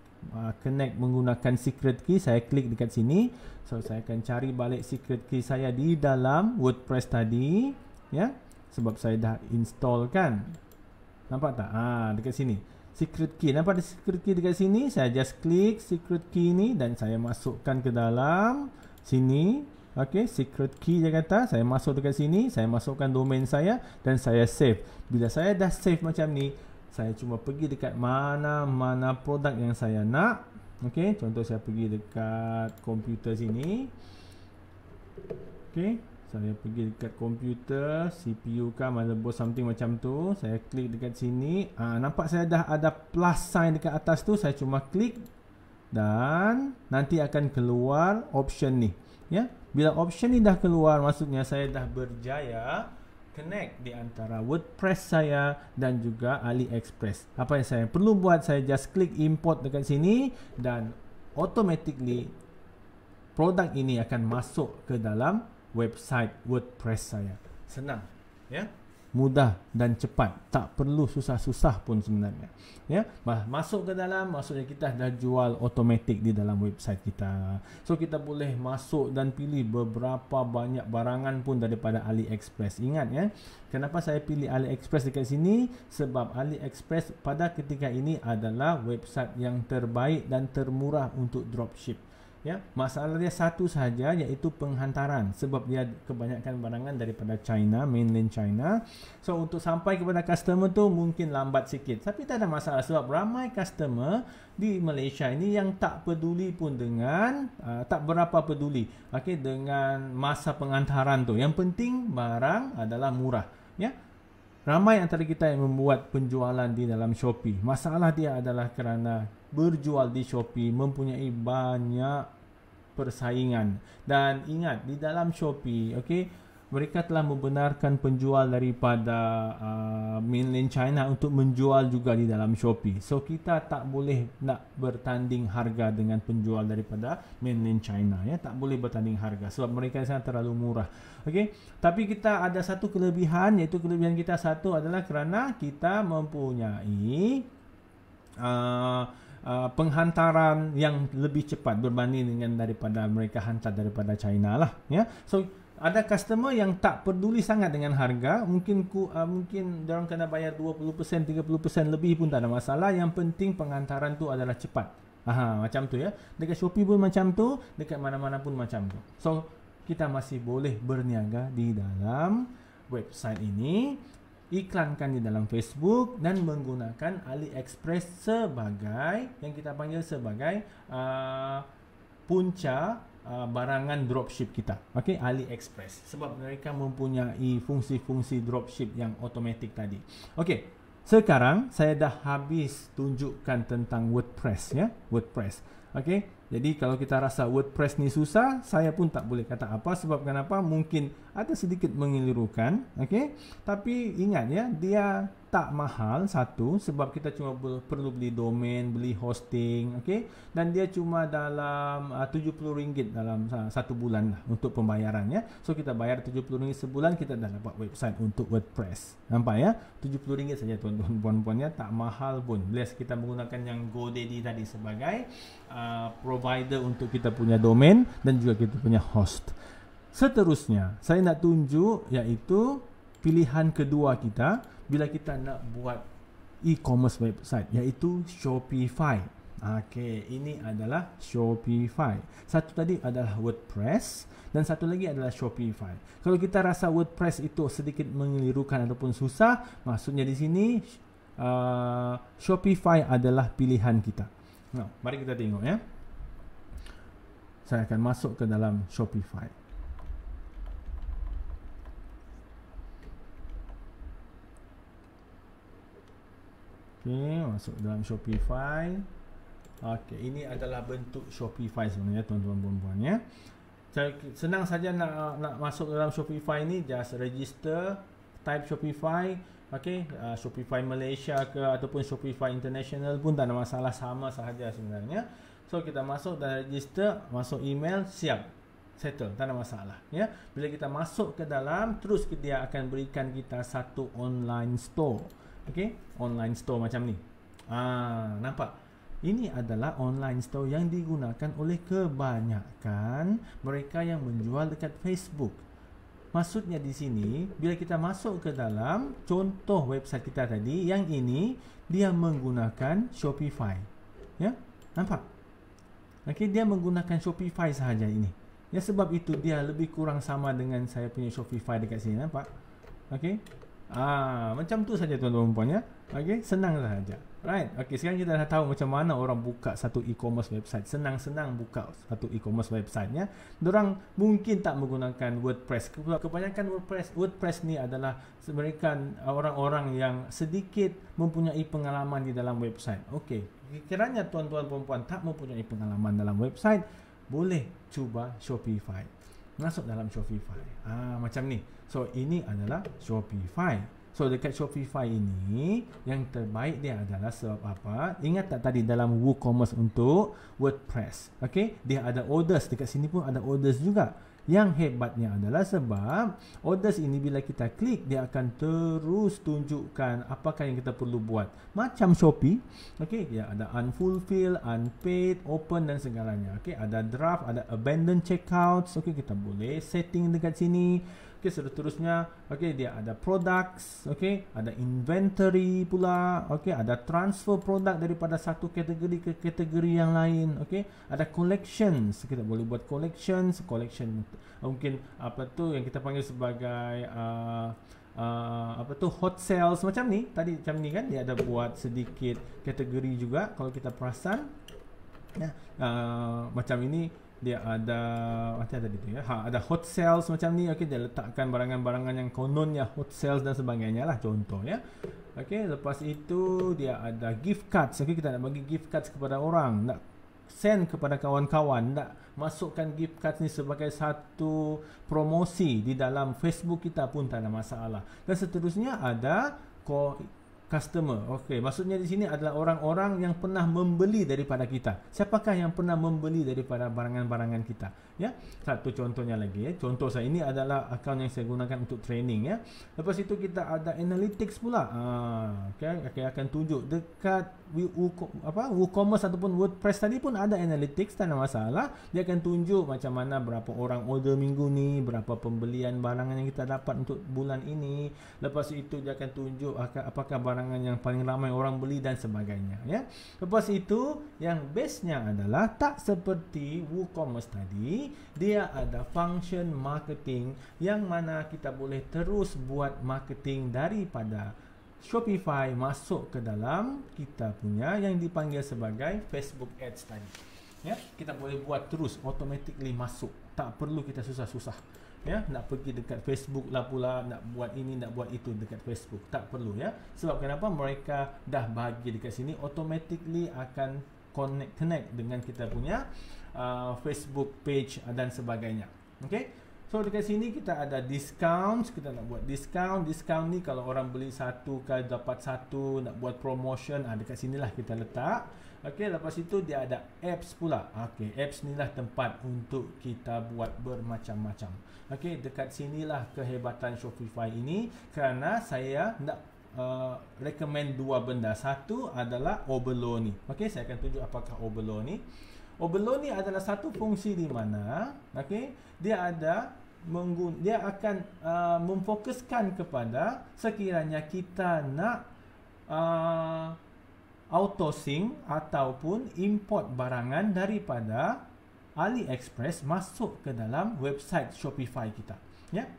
connect menggunakan secret key. Saya klik dekat sini. So saya akan cari balik secret key saya di dalam WordPress tadi ya, sebab saya dah install kan. Nampak tak? Dekat sini secret key. Nampak ada secret key dekat sini. Saya just klik secret key ni dan saya masukkan ke dalam sini. Okey, secret key dia kata. Saya masuk dekat sini, saya masukkan domain saya dan saya save. Bila saya dah save macam ni, saya cuma pergi dekat mana-mana produk yang saya nak. Okey, contoh saya pergi dekat komputer sini. Okey, saya pergi dekat komputer, CPU kah, motherboard, something macam tu. Saya klik dekat sini. Nampak saya dah ada plus sign dekat atas tu. Saya cuma klik dan nanti akan keluar option ni ya. Bila option ni dah keluar, maksudnya saya dah berjaya connect di antara WordPress saya dan juga AliExpress. Apa yang saya perlu buat, saya just klik import dekat sini dan automatically produk ini akan masuk ke dalam website WordPress saya. Senang ya, mudah dan cepat, tak perlu susah-susah pun sebenarnya ya. Masuk ke dalam, maksudnya kita dah jual automatic di dalam website kita. So kita boleh masuk dan pilih beberapa banyak barangan pun daripada AliExpress. Ingat ya, kenapa saya pilih AliExpress dekat sini? Sebab AliExpress pada ketika ini adalah website yang terbaik dan termurah untuk dropship. Ya, masalah dia satu sahaja, iaitu penghantaran, sebab dia kebanyakan barangan daripada China, mainland China. So untuk sampai kepada customer tu mungkin lambat sikit, tapi tak ada masalah sebab ramai customer di Malaysia ini yang tak peduli pun dengan tak berapa peduli dengan masa penghantaran tu. Yang penting barang adalah murah ya. Ramai antara kita yang membuat penjualan di dalam Shopee. Masalah dia adalah kerana berjual di Shopee mempunyai banyak persaingan. Dan ingat, di dalam Shopee, mereka telah membenarkan penjual daripada mainland China untuk menjual juga di dalam Shopee. So kita tak boleh nak bertanding harga dengan penjual daripada mainland China ya, tak boleh bertanding harga sebab mereka sangat terlalu murah. Tapi kita ada satu kelebihan, iaitu kelebihan kita satu adalah kerana kita mempunyai penghantaran yang lebih cepat berbanding dengan daripada mereka hantar daripada China lah ya. So ada customer yang tak peduli sangat dengan harga, mungkin diorang kena bayar 20%, 30% lebih pun tak ada masalah, yang penting penghantaran tu adalah cepat. Macam tu ya. Dekat Shopee pun macam tu, dekat mana-mana pun macam tu. So kita masih boleh berniaga di dalam website ini, iklankan di dalam Facebook dan menggunakan AliExpress sebagai yang kita panggil sebagai punca barangan dropship kita. AliExpress, sebab mereka mempunyai fungsi-fungsi dropship yang automatic tadi. Sekarang saya dah habis tunjukkan tentang WordPress ya, WordPress. Jadi kalau kita rasa WordPress ni susah, saya pun tak boleh kata apa. Sebab kenapa? Mungkin ada sedikit mengelirukan, okey. Tapi ingat ya, dia tak mahal, satu, sebab kita cuma perlu beli domain, beli hosting, okey. Dan dia cuma dalam RM70 dalam satu bulan lah untuk pembayarannya. So kita bayar RM70 sebulan, kita dah dapat website untuk WordPress. Nampak ya? RM70 saja tuan-tuan puan-puannya, tak mahal pun. Bila kita menggunakan yang GoDaddy tadi sebagai provider untuk kita punya domain dan juga kita punya host. Seterusnya, saya nak tunjuk iaitu pilihan kedua kita bila kita nak buat e-commerce website, iaitu Shopify. Okey, ini adalah Shopify. Satu tadi adalah WordPress dan satu lagi adalah Shopify. Kalau kita rasa WordPress itu sedikit mengelirukan ataupun susah, maksudnya di sini Shopify adalah pilihan kita. Nah, mari kita tengok ya. Saya akan masuk ke dalam Shopify. Okey, masuk dalam Shopify. Okey, ini adalah bentuk Shopify sebenarnya tuan-tuan dan puan-puan ya. Senang saja nak masuk dalam Shopify ni, just register, type Shopify. Okey, Shopify Malaysia ke ataupun Shopify International pun tak ada masalah, sama sahaja sebenarnya. So kita masuk dan register, masuk email, siap. Settle, tak ada masalah ya. Bila kita masuk ke dalam, terus dia akan berikan kita satu online store. Okey, online store macam ni. Nampak? Ini adalah online store yang digunakan oleh kebanyakan mereka yang menjual dekat Facebook. Maksudnya di sini, bila kita masuk ke dalam contoh website kita tadi, yang ini dia menggunakan Shopify. Ya, nampak? Okey, dia menggunakan Shopify sahaja ini. Ya, sebab itu dia lebih kurang sama dengan saya punya Shopify dekat sini, nampak? Okey. Macam tu saja tuan-tuan dan puan ya. Okey, senang sahaja. Right. Okey, sekarang kita dah tahu macam mana orang buka satu e-commerce website. Senang-senang buka satu e-commerce website ya. Dorang mungkin tak menggunakan WordPress. Kebanyakan WordPress ni adalah mereka orang-orang yang sedikit mempunyai pengalaman di dalam website. Okey, kiranya tuan-tuan dan puan tak mempunyai pengalaman dalam website, boleh cuba Shopify. Masuk dalam Shopify. Macam ni. So ini adalah Shopify. So dekat Shopify ini yang terbaik dia adalah sebab apa? Ingat tak tadi dalam WooCommerce untuk WordPress. Okey, dia ada orders, dekat sini pun ada orders juga. Yang hebatnya adalah sebab orders ini bila kita klik, dia akan terus tunjukkan apakah yang kita perlu buat. Macam Shopee, okey, dia ada unfulfilled, unpaid, open dan segalanya. Okey, ada draft, ada abandoned checkouts. Okey, kita boleh setting dekat sini. Okey, seterusnya, okey, dia ada products, okey, ada inventory pula, okey, ada transfer produk daripada satu kategori ke kategori yang lain, okey, ada collections, kita boleh buat collection mungkin apa tu yang kita panggil sebagai apa tu hot sales macam ni, tadi macam ni kan, dia ada buat sedikit kategori juga kalau kita perasan. Ya, macam ini dia ada macam tadi tu ya. Ada hot sales macam ni. Okey, dia letakkan barangan-barangan yang kononnya hot sales dan sebagainya lah, contoh ya. Okey, lepas itu dia ada gift cards. Okey, kita nak bagi gift cards kepada orang, nak send kepada kawan-kawan, nak masukkan gift cards ni sebagai satu promosi di dalam Facebook kita pun tak ada masalah. Dan seterusnya ada customer. Okey, maksudnya di sini adalah orang-orang yang pernah membeli daripada kita. Siapakah yang pernah membeli daripada barangan-barangan kita? Ya, satu contohnya lagi ya. Contoh saya ini adalah akaun yang saya gunakan untuk training ya. Lepas itu kita ada analytics pula. Okey, akan tunjuk dekat WooCommerce ataupun WordPress tadi pun ada analytics, tak ada masalah. Dia akan tunjuk macam mana berapa orang order minggu ni, berapa pembelian barangan yang kita dapat untuk bulan ini. Lepas itu dia akan tunjuk apakah barangan yang paling ramai orang beli dan sebagainya ya. Lepas itu yang bestnya adalah tak seperti WooCommerce tadi, dia ada function marketing yang mana kita boleh terus buat marketing daripada Shopify masuk ke dalam kita punya yang dipanggil sebagai Facebook Ads tadi. Ya, kita boleh buat terus automatically masuk. Tak perlu kita susah-susah. Ya, nak pergi dekat Facebook lah pula, nak buat ini, nak buat itu dekat Facebook. Tak perlu ya. Sebab kenapa? Mereka dah bagi dekat sini automatically akan connect dengan kita punya Facebook page dan sebagainya. Okey. So dekat sini kita ada discount, kita nak buat discount ni kalau orang beli satu kali dapat satu, nak buat promotion, dekat sinilah kita letak. Okey, lepas itu dia ada apps pula. Okey, apps ni lah tempat untuk kita buat bermacam-macam. Okey, dekat sinilah kehebatan Shopify ini, kerana saya nak recommend dua benda. Satu adalah overload ni. Okey, saya akan tunjuk apakah overload ni. Overload ni adalah satu fungsi di mana, okey, dia akan memfokuskan kepada sekiranya kita nak auto sync ataupun import barangan daripada AliExpress masuk ke dalam website Shopify kita. Ya.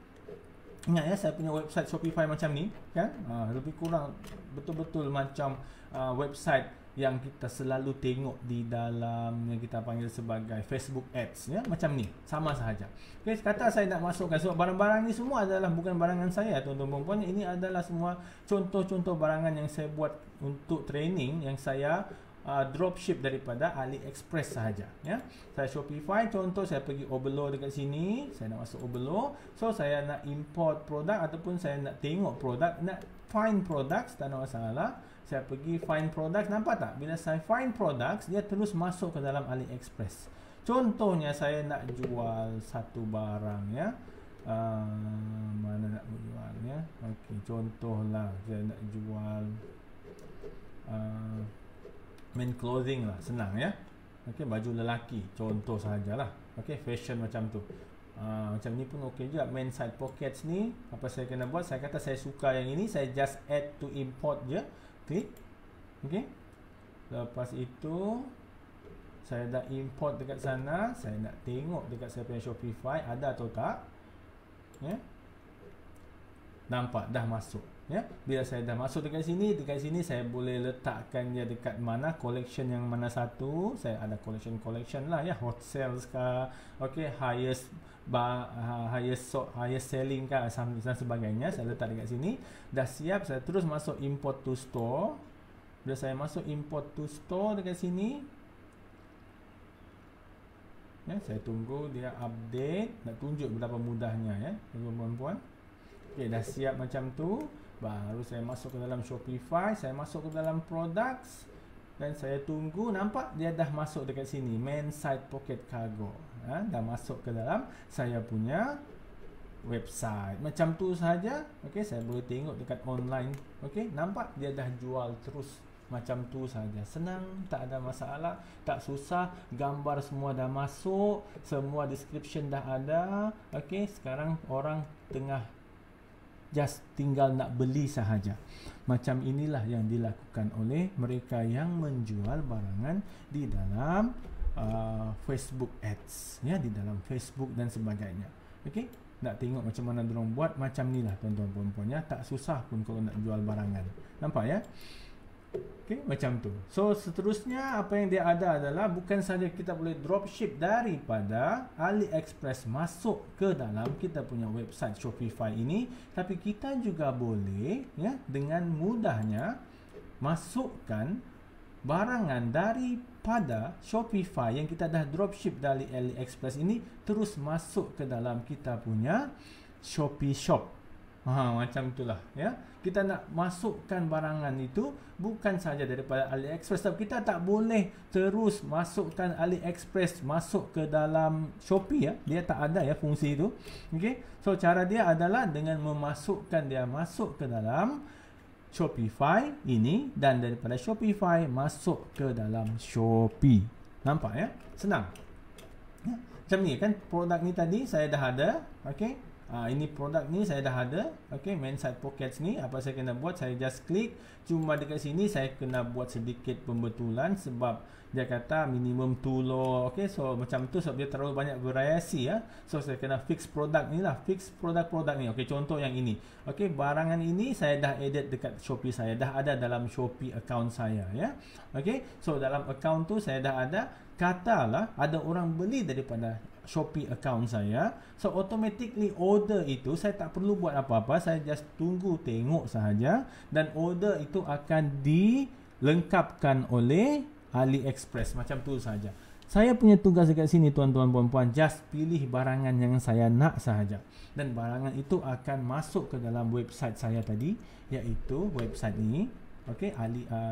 Ingat ya, saya punya website Shopify macam ni kan, lebih kurang betul-betul macam website yang kita selalu tengok di dalam yang kita panggil sebagai Facebook Ads, ya, macam ni, sama sahaja. Okay, kata saya nak masukkan, sebab barang-barang ni semua adalah bukan barangan saya, tuan-tuan dan puan. Ini adalah semua contoh-contoh barangan yang saya buat untuk training yang saya dropship daripada AliExpress sahaja, ya. Saya Shopify, contoh saya pergi overload dekat sini, saya nak masuk overload, so saya nak import produk ataupun saya nak tengok produk, nak find products, tak ada masalah. Saya pergi find products, nampak tak? Bila saya find products, dia terus masuk ke dalam AliExpress. Contohnya saya nak jual satu barang, ya. Mana nak jual, ya? Okey, contohlah saya nak jual men clothing lah, senang ya. Okey, baju lelaki, contoh sahajalah. Okey, fashion macam tu. Macam ni pun okey juga. Men side pockets ni, apa saya kena buat? Saya kata saya suka yang ini, saya just add to import je. Klik. Okey. Lepas itu saya dah import dekat sana, saya nak tengok dekat saya punya Shopify ada atau tak. Ya. Nampak dah masuk, ya. Bila saya dah masuk dekat sini saya boleh letakkan dia dekat mana, collection yang mana satu. Saya ada collection lah ya, hot sales kah, okey, highest selling kah, dan sebagainya. Saya letak dekat sini. Dah siap, saya terus masuk import to store. Bila saya masuk import to store dekat sini, ya, saya tunggu dia update. Nak tunjuk betapa mudahnya ya, tuan-tuan. Okey, dah siap macam tu. Baru saya masuk ke dalam Shopify, saya masuk ke dalam products dan saya tunggu. Nampak dia dah masuk dekat sini, main side pocket cargo. Dah masuk ke dalam saya punya website. Macam tu sahaja. Okey, saya boleh tengok dekat online. Okey, nampak dia dah jual terus. Macam tu saja, senang, tak ada masalah, tak susah. Gambar semua dah masuk, semua description dah ada. Okey, sekarang orang tengah just tinggal nak beli sahaja. Macam inilah yang dilakukan oleh mereka yang menjual barangan di dalam Facebook Ads, ya, di dalam Facebook dan sebagainya. Okey, nak tengok macam mana dorang buat, macam inilah tuan-tuan puan-puan ya. Tak susah pun kalau nak jual barangan. Nampak ya? Okey, macam tu. So seterusnya apa yang dia ada adalah bukan saja kita boleh dropship daripada AliExpress masuk ke dalam kita punya website Shopify ini, tapi kita juga boleh ya dengan mudahnya masukkan barangan daripada Shopify yang kita dah dropship dari AliExpress ini terus masuk ke dalam kita punya Shopee Shop. Macam itulah ya. Kita nak masukkan barangan itu bukan saja daripada AliExpress, tapi kita tak boleh terus masukkan AliExpress masuk ke dalam Shopee ya. Dia tak ada ya fungsi itu. Okey. So cara dia adalah dengan memasukkan dia masuk ke dalam Shopify ini dan daripada Shopify masuk ke dalam Shopee. Nampak ya? Senang. Ya. Macam ni kan produk ni tadi saya dah ada. Okey. Ini produk ni saya dah ada. Okey, main side pockets ni apa saya kena buat, saya just klik. Cuma dekat sini saya kena buat sedikit pembetulan sebab dia kata minimum 2 law. Okey, so macam tu sebab dia terlalu banyak variasi ya. So saya kena fix produk ni lah, fix produk-produk ni. Okey, contoh yang ini. Okey, barangan ini saya dah edit dekat Shopee, saya dah ada dalam Shopee account saya ya. Okey, so dalam account tu saya dah ada. Katalah ada orang beli daripada Shopee account saya, so automatically order itu saya tak perlu buat apa-apa, saya just tunggu tengok sahaja dan order itu akan dilengkapkan oleh AliExpress. Macam tu saja. Saya punya tugas dekat sini tuan-tuan puan-puan, just pilih barangan yang saya nak sahaja. Dan barangan itu akan masuk ke dalam website saya tadi, iaitu website ini. Okey,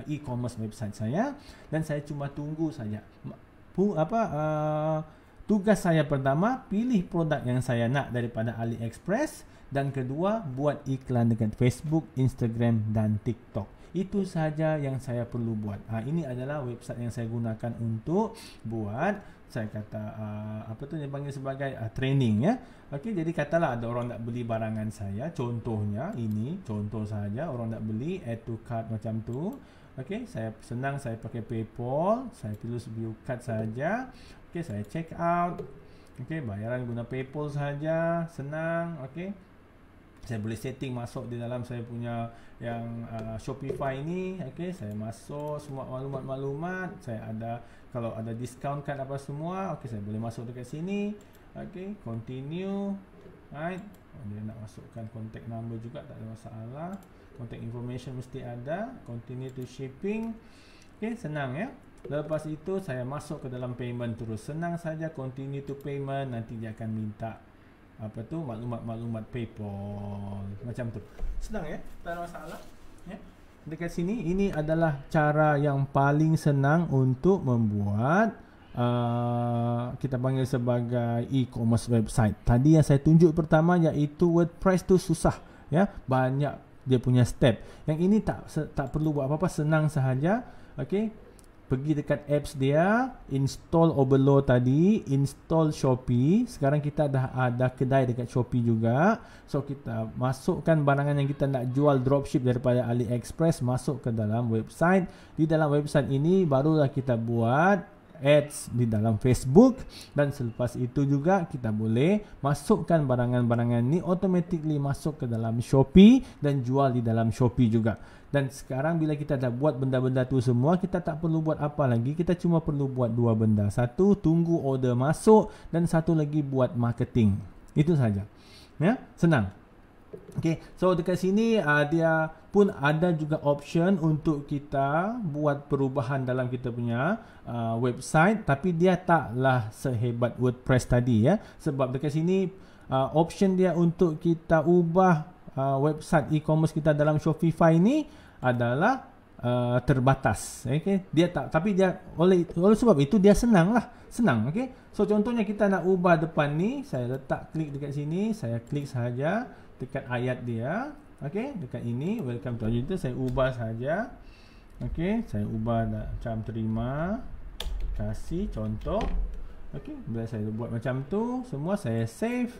e-commerce website saya, dan saya cuma tunggu saja. Tugas saya pertama, pilih produk yang saya nak daripada AliExpress, dan kedua, buat iklan dekat Facebook, Instagram dan TikTok. Itu saja yang saya perlu buat. Ini adalah website yang saya gunakan untuk buat, saya kata yang panggil sebagai training ya. Okey, jadi katalah ada orang nak beli barangan saya, contohnya ini contoh saja, orang nak beli, add to cart macam tu. Okey, saya senang, saya pakai PayPal, saya pilih view card saja. Okey, saya check out. Okey, bayaran guna PayPal saja, senang. Okey, saya boleh setting masuk di dalam saya punya yang Shopify ini. Okey, saya masuk semua maklumat-maklumat. Saya ada, kalau ada discount card apa semua, okey, saya boleh masuk dekat sini. Okey, continue. Right. Dia nak masukkan contact number juga, tak ada masalah. Contact information mesti ada. Continue to shipping. Okey, senang ya. Lepas itu saya masuk ke dalam payment terus. Senang saja, continue to payment. Nanti dia akan minta maklumat-maklumat PayPal macam tu. Senang ya, tak ada masalah ya. Dekat sini, ini adalah cara yang paling senang untuk membuat kita panggil sebagai e-commerce website. Tadi yang saya tunjuk pertama iaitu WordPress tu susah ya, banyak dia punya step. Yang ini tak perlu buat apa-apa, senang sahaja. Okey, pergi dekat apps dia, install Oberlo tadi, install Shopee. Sekarang kita dah ada kedai dekat Shopee juga. So kita masukkan barangan yang kita nak jual dropship daripada AliExpress masuk ke dalam website. Di dalam website ini barulah kita buat ads di dalam Facebook, dan selepas itu juga kita boleh masukkan barangan-barangan ni automatically masuk ke dalam Shopee dan jual di dalam Shopee juga. Dan sekarang bila kita dah buat benda-benda tu semua, kita tak perlu buat apa lagi. Kita cuma perlu buat dua benda. Satu, tunggu order masuk, dan satu lagi buat marketing. Itu saja. Ya, senang. Okay, so dekat sini dia pun ada juga option untuk kita buat perubahan dalam kita punya website, tapi dia taklah sehebat WordPress tadi ya. Sebab dekat sini option dia untuk kita ubah website e-commerce kita dalam Shopify ni adalah terbatas. Okay, dia tak, tapi dia oleh sebab itu dia senang. Okay, so contohnya kita nak ubah depan ni, saya letak klik dekat sini, saya klik sahaja dekat ayat dia. Okey, dekat ini welcome to Ajuda, saya ubah saja. Okey, saya ubah macam terima kasih contoh. Okey, bila saya buat macam tu, semua saya save.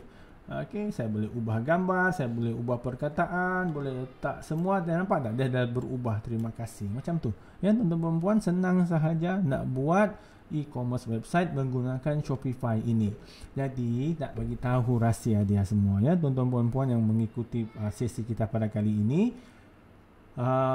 Okey, saya boleh ubah gambar, saya boleh ubah perkataan, boleh letak semua. Dah nampak tak? Dia dah berubah, terima kasih. Macam tu. Ya, tuan-tuan perempuan, senang sahaja nak buat e-commerce website menggunakan Shopify ini. Jadi nak bagi tahu rahsia dia semua ya, tuan-tuan puan-puan yang mengikuti sesi kita pada kali ini.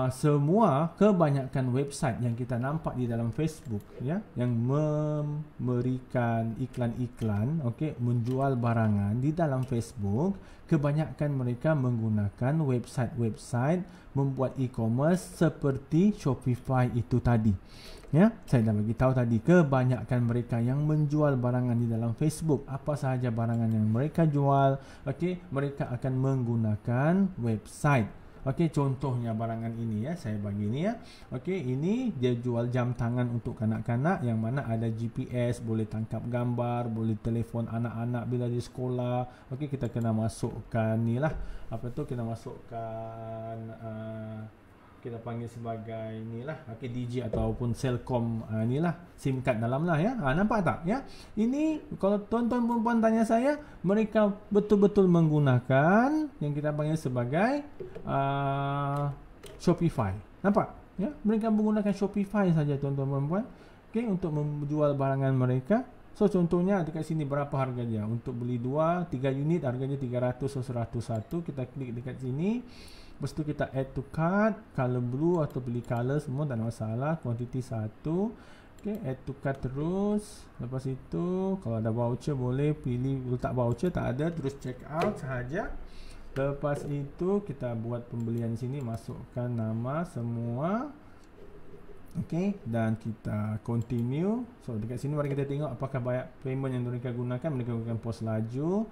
Semua kebanyakan website yang kita nampak di dalam Facebook ya, yang memberikan iklan-iklan, okey, menjual barangan di dalam Facebook, kebanyakan mereka menggunakan website-website membuat e-commerce seperti Shopify itu tadi. Ya, saya dah bagi tahu tadi, kebanyakan mereka yang menjual barangan di dalam Facebook, apa sahaja barangan yang mereka jual, okey, mereka akan menggunakan website. Okey, contohnya barangan ini ya, saya bagi ni ya. Okey, ini dia jual jam tangan untuk kanak-kanak yang mana ada GPS, boleh tangkap gambar, boleh telefon anak-anak bila di sekolah. Okey, kita kena masukkan ni lah, kena masukkan kita panggil sebagai inilah, okey, Digi ataupun Celcom inilah SIM card dalam lah ya. Nampak tak ya? Ini kalau tuan-tuan perempuan tanya saya, mereka betul-betul menggunakan yang kita panggil sebagai Shopify. Nampak ya? Mereka menggunakan Shopify saja tuan-tuan perempuan, okey, untuk menjual barangan mereka. So contohnya dekat sini berapa harga dia? Untuk beli 2-3 unit harganya 300 atau 101. Kita klik dekat sini. Lepas tu kita add to cart, color blue atau beli color semua tak ada masalah, quantity 1. Okay, add to cart terus. Lepas itu kalau ada voucher boleh pilih, letak voucher, tak ada terus check out sahaja. Lepas itu kita buat pembelian sini, masukkan nama semua. Okey, dan kita continue. So dekat sini mari kita tengok apakah banyak payment yang mereka gunakan. Mereka gunakan pos laju.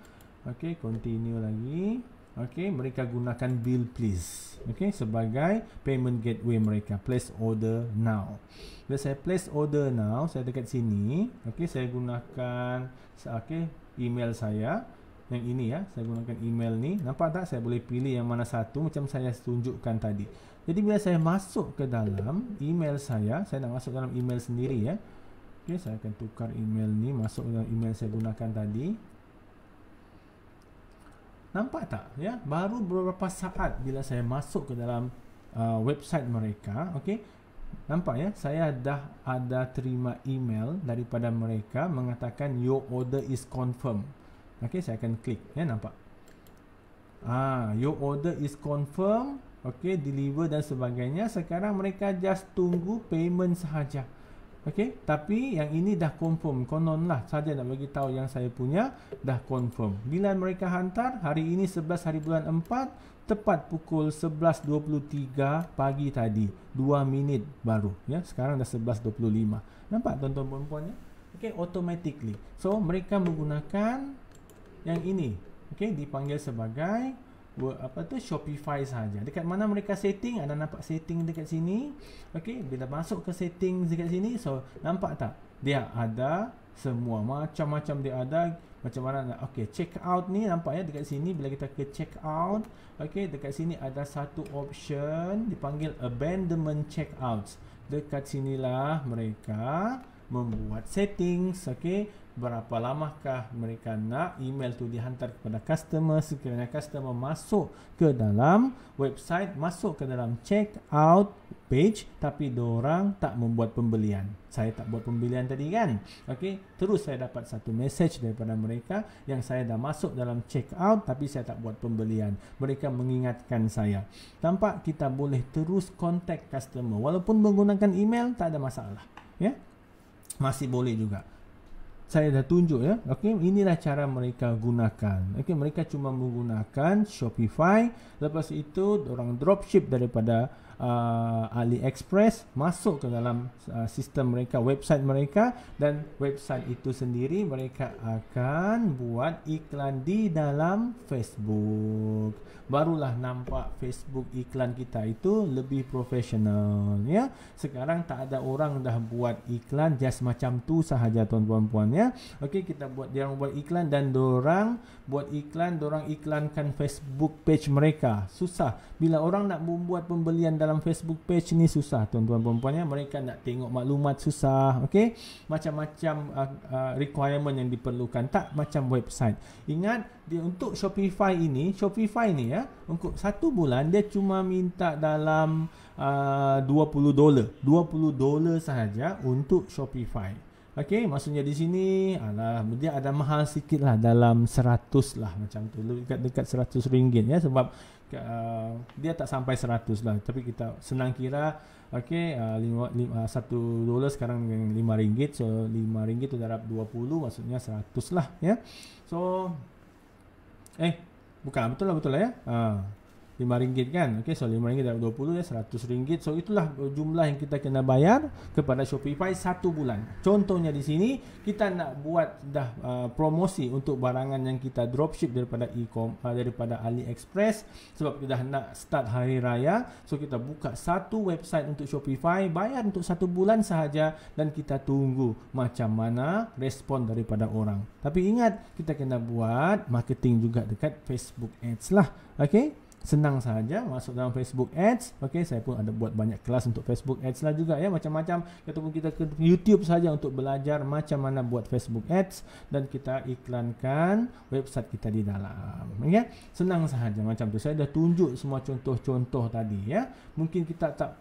Okey, continue lagi. Okey, mereka gunakan bill please. Okey, sebagai payment gateway mereka. Place order now. Bila saya place order now, saya dekat sini. Okey, saya gunakan email saya. Yang ini ya, saya gunakan email ni. Nampak tak? Saya boleh pilih yang mana satu macam saya tunjukkan tadi. Jadi bila saya masuk ke dalam email saya nak masuk dalam email sendiri ya. Okey, saya akan tukar email ni masuk dalam email saya gunakan tadi. Nampak tak ya? Baru beberapa saat bila saya masuk ke dalam website mereka, okey. Nampak ya? Saya dah ada terima email daripada mereka mengatakan your order is confirmed. Okey, saya akan klik ya, nampak. Your order is confirmed. Okey, deliver dan sebagainya. Sekarang mereka just tunggu payment sahaja. Okey, tapi yang ini dah confirm. Konon lah saja nak bagi tahu yang saya punya dah confirm. Bila mereka hantar hari ini 11 hari bulan 4 tepat pukul 11.23 pagi tadi. 2 minit baru ya. Sekarang dah 11.25. Nampak tuan-tuan dan puan ya? Okey, automatically. So mereka menggunakan yang ini. Okey, dipanggil sebagai Shopify saja. Dekat mana mereka setting? Anda nampak setting dekat sini. Okey, bila masuk ke setting dekat sini, so nampak tak? Dia ada semua macam-macam dia ada. Macam mana? Okey, check out ni nampak ya dekat sini bila kita ke check out. Okey, dekat sini ada satu option dipanggil abandonment checkouts. Dekat sinilah mereka membuat settings. Okey, berapa lamakah mereka nak email tu dihantar kepada customer. Sekiranya customer masuk ke dalam website, masuk ke dalam check out page, tapi diorang tak membuat pembelian. Saya tak buat pembelian tadi kan. Okey, terus saya dapat satu message daripada mereka yang saya dah masuk dalam check out tapi saya tak buat pembelian. Mereka mengingatkan saya. Nampak, kita boleh terus contact customer walaupun menggunakan email, tak ada masalah ya. Masih boleh juga. Saya dah tunjuk ya. Okey, inilah cara mereka gunakan. Okey, mereka cuma menggunakan Shopify. Lepas itu orang dropship daripada AliExpress masuk ke dalam sistem mereka, website mereka, dan website itu sendiri mereka akan buat iklan di dalam Facebook. Barulah nampak Facebook iklan kita itu lebih profesional ya. Sekarang tak ada orang dah buat iklan just macam tu sahaja tuan-tuan puan ya. Okey, kita buat, dia orang buat iklan dan dorang buat iklan, dorang iklankan Facebook page mereka. Susah. Bila orang nak membuat pembelian dalam Facebook page ni susah tuan-tuan puan ya. Mereka nak tengok maklumat susah. Okey, macam-macam requirement yang diperlukan, tak macam website. Ingat, dia untuk Shopify ni ya, untuk 1 bulan dia cuma minta dalam $20 sahaja untuk Shopify. Okey, maksudnya di sini dia ada mahal sikit lah, dalam 100 lah macam tu, dekat $100 ya, sebab dia tak sampai 100 lah, tapi kita senang kira. Okey, $1 sekarang dengan RM5, so RM5 tu darab 20 maksudnya 100 lah ya. So bukan, betul lah ya. RM5 kan. Okey, so RM5 darab 20 ya, RM100. So itulah jumlah yang kita kena bayar kepada Shopify 1 bulan. Contohnya di sini kita nak buat dah promosi untuk barangan yang kita dropship daripada daripada AliExpress, sebab kita dah nak start hari raya. So kita buka satu website untuk Shopify, bayar untuk 1 bulan sahaja, dan kita tunggu macam mana respon daripada orang. Tapi ingat, kita kena buat marketing juga dekat Facebook Ads lah. Okey, senang sahaja masuk dalam Facebook Ads. Okey, saya pun ada buat banyak kelas untuk Facebook Ads lah juga ya, macam-macam. Ataupun kita ke YouTube saja untuk belajar macam mana buat Facebook Ads, dan kita iklankan website kita di dalam. Ya, senang sahaja macam tu. Saya dah tunjuk semua contoh-contoh tadi ya. Mungkin kita tak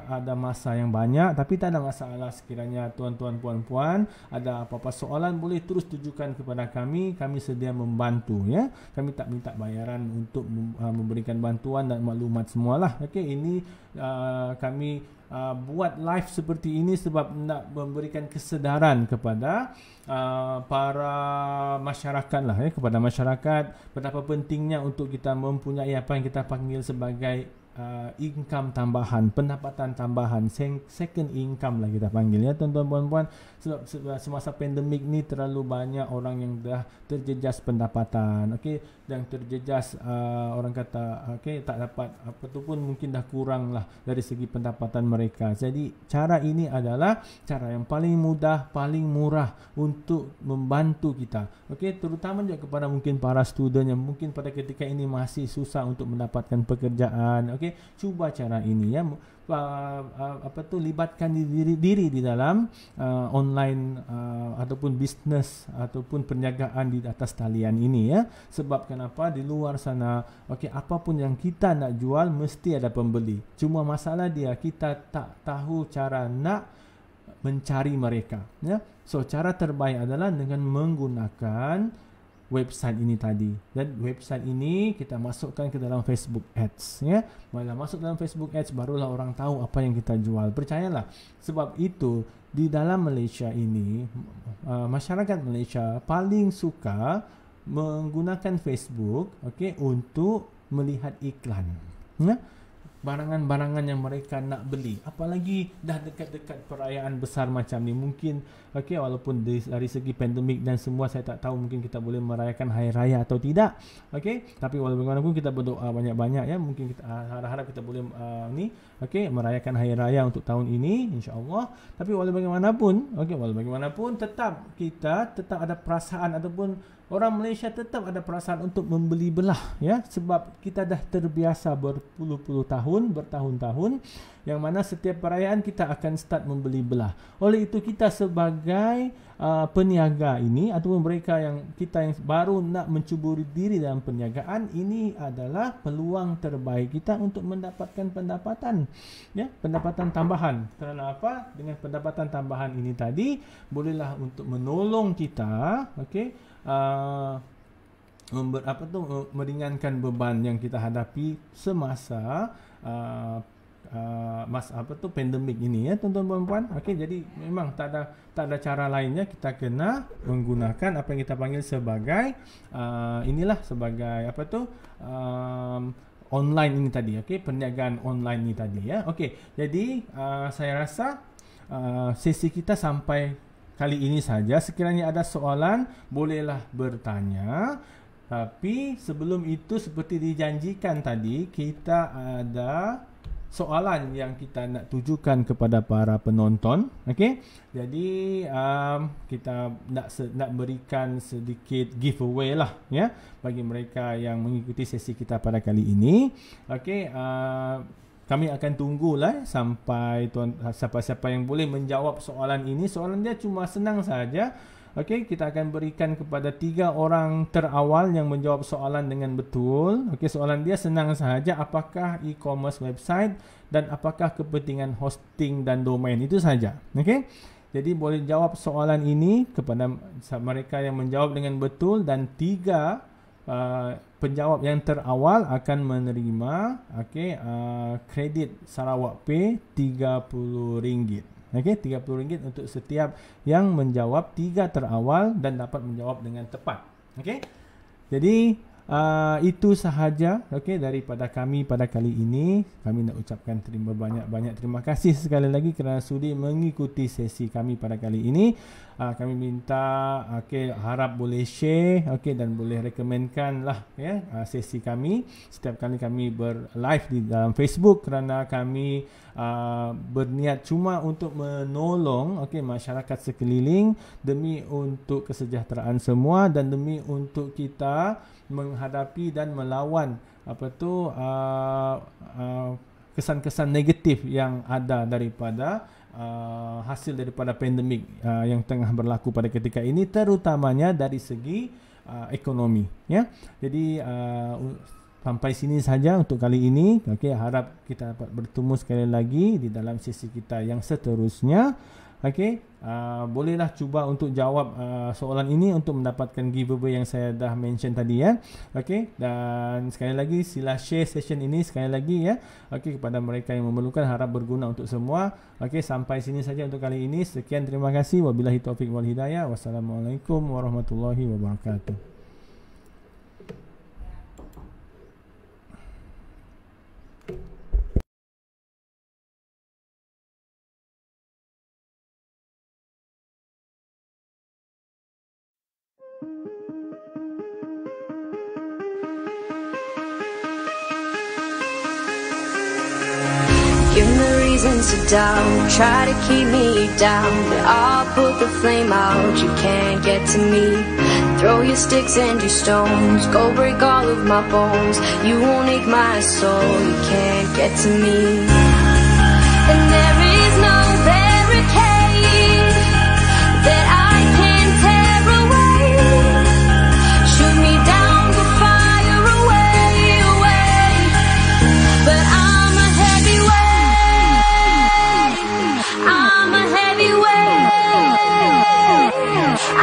ada masa yang banyak, tapi tak ada masalah. Sekiranya tuan-tuan puan-puan ada apa-apa soalan, boleh terus tujukan kepada kami. Kami sedia membantu ya. Kami tak minta bayaran untuk memberikan bantuan dan maklumat semualah. Okey, ini kami buat live seperti ini sebab nak memberikan kesedaran kepada para masyarakat lah ya, kepada masyarakat betapa pentingnya untuk kita mempunyai apa yang kita panggil sebagai income tambahan, pendapatan tambahan, second income lah kita panggil ya tuan-tuan puan-puan. Sebab semasa pandemik ni terlalu banyak orang yang dah terjejas pendapatan, okey, dan terjejas orang kata okey tak dapat apa tu pun, mungkin dah kurang lah dari segi pendapatan mereka. Jadi cara ini adalah cara yang paling mudah, paling murah untuk membantu kita, okey, terutama juga kepada mungkin para student yang mungkin pada ketika ini masih susah untuk mendapatkan pekerjaan. Okey, cuba cara ini ya, libatkan diri di dalam online ataupun bisnes ataupun perniagaan di atas talian ini ya. Sebab kenapa di luar sana, okey, apapun yang kita nak jual mesti ada pembeli. Cuma masalah dia kita tak tahu cara nak mencari mereka ya. So cara terbaik adalah dengan menggunakan website ini tadi. Dan website ini kita masukkan ke dalam Facebook Ads ya. Bila masuk dalam Facebook Ads barulah orang tahu apa yang kita jual. Percayalah. Sebab itu di dalam Malaysia ini masyarakat Malaysia paling suka menggunakan Facebook, okey, untuk melihat iklan. Ya. Barangan-barangan yang mereka nak beli, apalagi dah dekat-dekat perayaan besar macam ni. Mungkin okey, walaupun dari segi pandemik dan semua saya tak tahu mungkin kita boleh merayakan hari raya atau tidak, okey, tapi walaupun bagaimanapun kita berdoa banyak-banyak ya. Mungkin kita harap kita boleh okey, merayakan hari raya untuk tahun ini insya-Allah. Tapi walaupun bagaimanapun, okey, walaupun bagaimanapun tetap ada perasaan ataupun orang Malaysia tetap ada perasaan untuk membeli belah ya, sebab kita dah terbiasa berpuluh-puluh tahun, bertahun-tahun yang mana setiap perayaan kita akan start membeli belah. Oleh itu kita sebagai peniaga ini ataupun mereka yang baru nak mencuburi diri dalam perniagaan ini adalah peluang terbaik kita untuk mendapatkan pendapatan ya, pendapatan tambahan. Kerana apa? Dengan pendapatan tambahan ini tadi bolehlah untuk menolong kita, okey, meringankan beban yang kita hadapi semasa pandemik ini ya tuan-tuan puan-puan. Okey, jadi memang tak ada cara lainnya, kita kena menggunakan apa yang kita panggil sebagai online ini tadi, okey, perniagaan online ini tadi ya. Okey, jadi saya rasa sesi kita sampai kali ini saja. Sekiranya ada soalan bolehlah bertanya. Tapi sebelum itu seperti dijanjikan tadi, kita ada soalan yang kita nak tujukan kepada para penonton. Okey. Jadi kita nak berikan sedikit giveaway lah ya bagi mereka yang mengikuti sesi kita pada kali ini. Okey, kami akan tunggulah sampai siapa-siapa yang boleh menjawab soalan ini. Soalan dia cuma senang saja. Okey, kita akan berikan kepada 3 orang terawal yang menjawab soalan dengan betul. Okey, soalan dia senang sahaja, apakah e-commerce website dan apakah kepentingan hosting dan domain, itu saja. Okey. Jadi boleh jawab soalan ini kepada mereka yang menjawab dengan betul, dan 3 penjawab yang terawal akan menerima kredit Sarawak Pay RM30. Okey, RM30 untuk setiap yang menjawab 3 terawal dan dapat menjawab dengan tepat. Okey. Jadi itu sahaja daripada kami pada kali ini. Kami nak ucapkan banyak terima kasih sekali lagi kerana sudi mengikuti sesi kami pada kali ini. Kami minta harap boleh share dan boleh rekomenkan lah sesi kami setiap kali kami live di dalam Facebook, kerana kami berniat cuma untuk menolong masyarakat sekeliling demi untuk kesejahteraan semua dan demi untuk kita menghadapi dan melawan kesan-kesan negatif yang ada daripada hasil daripada pandemik yang tengah berlaku pada ketika ini, terutamanya dari segi ekonomi ya. Jadi sampai sini saja untuk kali ini. Harap kita dapat bertemu sekali lagi di dalam sesi kita yang seterusnya. Bolehlah cuba untuk jawab soalan ini untuk mendapatkan giveaway yang saya dah mention tadi ya. Dan sekali lagi sila share session ini sekali lagi ya. Kepada mereka yang memerlukan, harap berguna untuk semua. Sampai sini saja untuk kali ini. Sekian, terima kasih. Wabillahi taufik wal hidayah. Wassalamualaikum warahmatullahi wabarakatuh. Give me reasons to doubt, try to keep me down, but I'll put the flame out, you can't get to me. Throw your sticks and your stones, go break all of my bones. You won't ache my soul, you can't get to me. And there is no barricade that I can tear away. Shoot me down, go fire away, away. But I'm a heavyweight, I'm a heavyweight,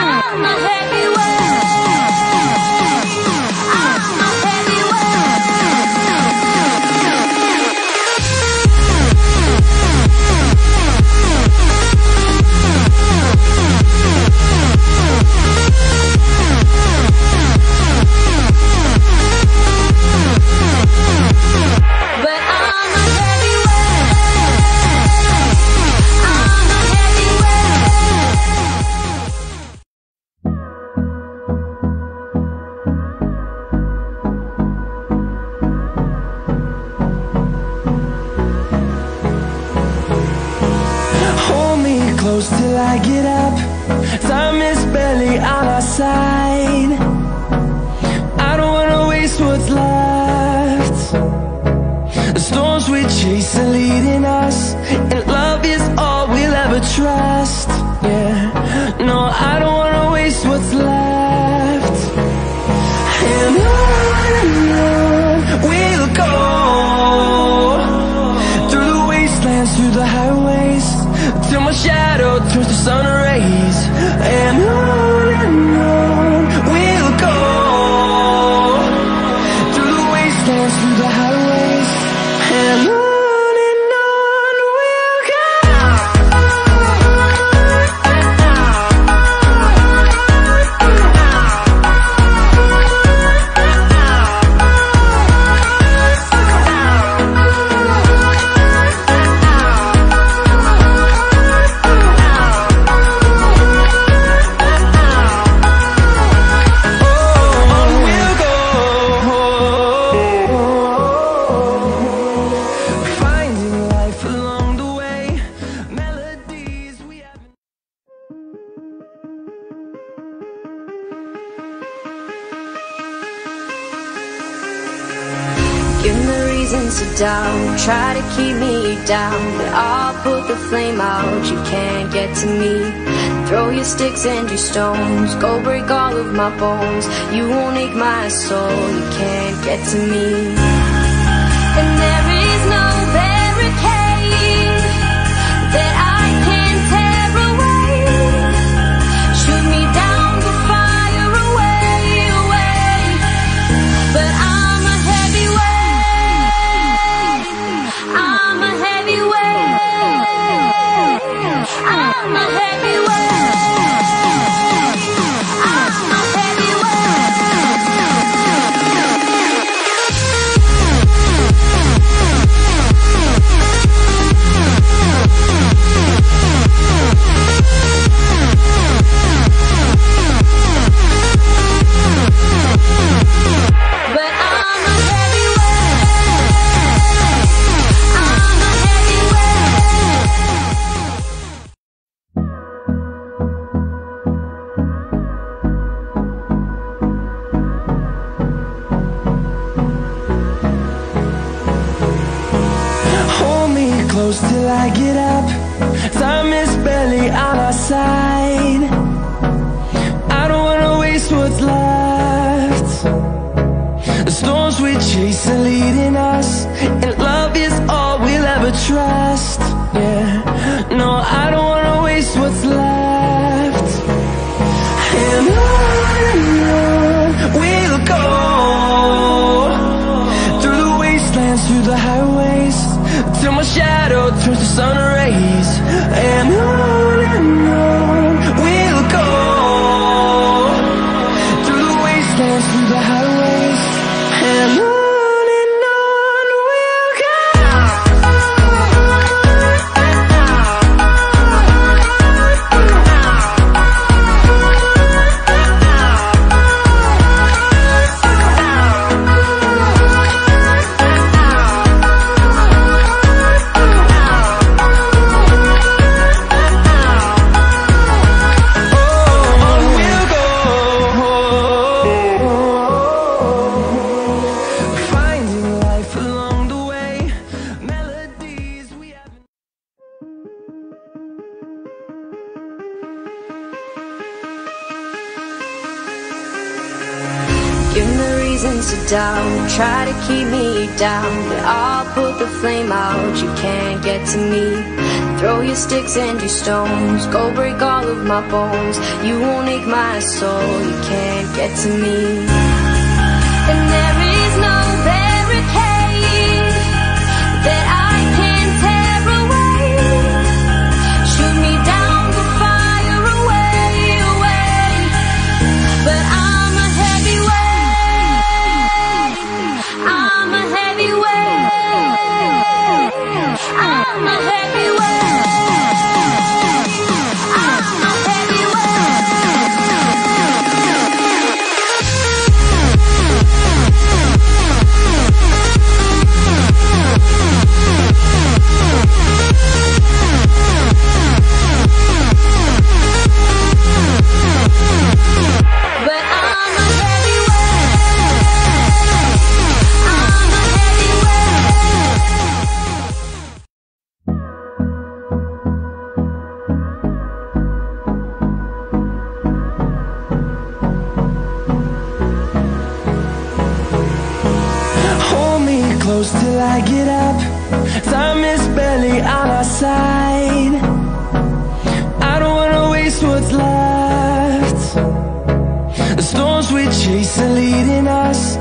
I'm a heavyweight. Till I get up, time is barely on our side. I don't wanna waste what's left. The storms we chase are leading us, and love is all we'll ever trust. Yeah, no, I don't wanna waste what's left. And on we'll go, through the wastelands, through the highways, till my shadow turns to sun rays. And on we'll go, through the wastelands, through the highways, and on we'll go. Give me reasons to doubt, try to keep me down, but I'll put the flame out, you can't get to me. Throw your sticks and your stones, go break all of my bones. You won't ache my soul, you can't get to me. And there is no barricade that I can tear away. Shoot me down, go fire away, away. But I'm a heavyweight, I'm a heavyweight, I'm a heavyweight, I'm a close till I get up, time is barely on our side. I don't wanna waste what's left. The storms we chase are leading us, and love is all we'll ever trust. Yeah, no, I don't wanna waste what's left. And on we'll go, through the wastelands, through the highways, till my shadow turns to sun rays. And on we'll go, through the wastelands, through the highways, and on we'll go. down, try to keep me down, but I'll put the flame out. You can't get to me. Throw your sticks and your stones, go break all of my bones. You won't ache my soul, you can't get to me. And there is no barricade that I can tear away. Shoot me down to fire away, away. But I'm a heavyweight, I'm a heavyweight, I'm a heavyweight. Close till I get up, time is barely on our side. I don't wanna waste what's left. The storms we chase are leading us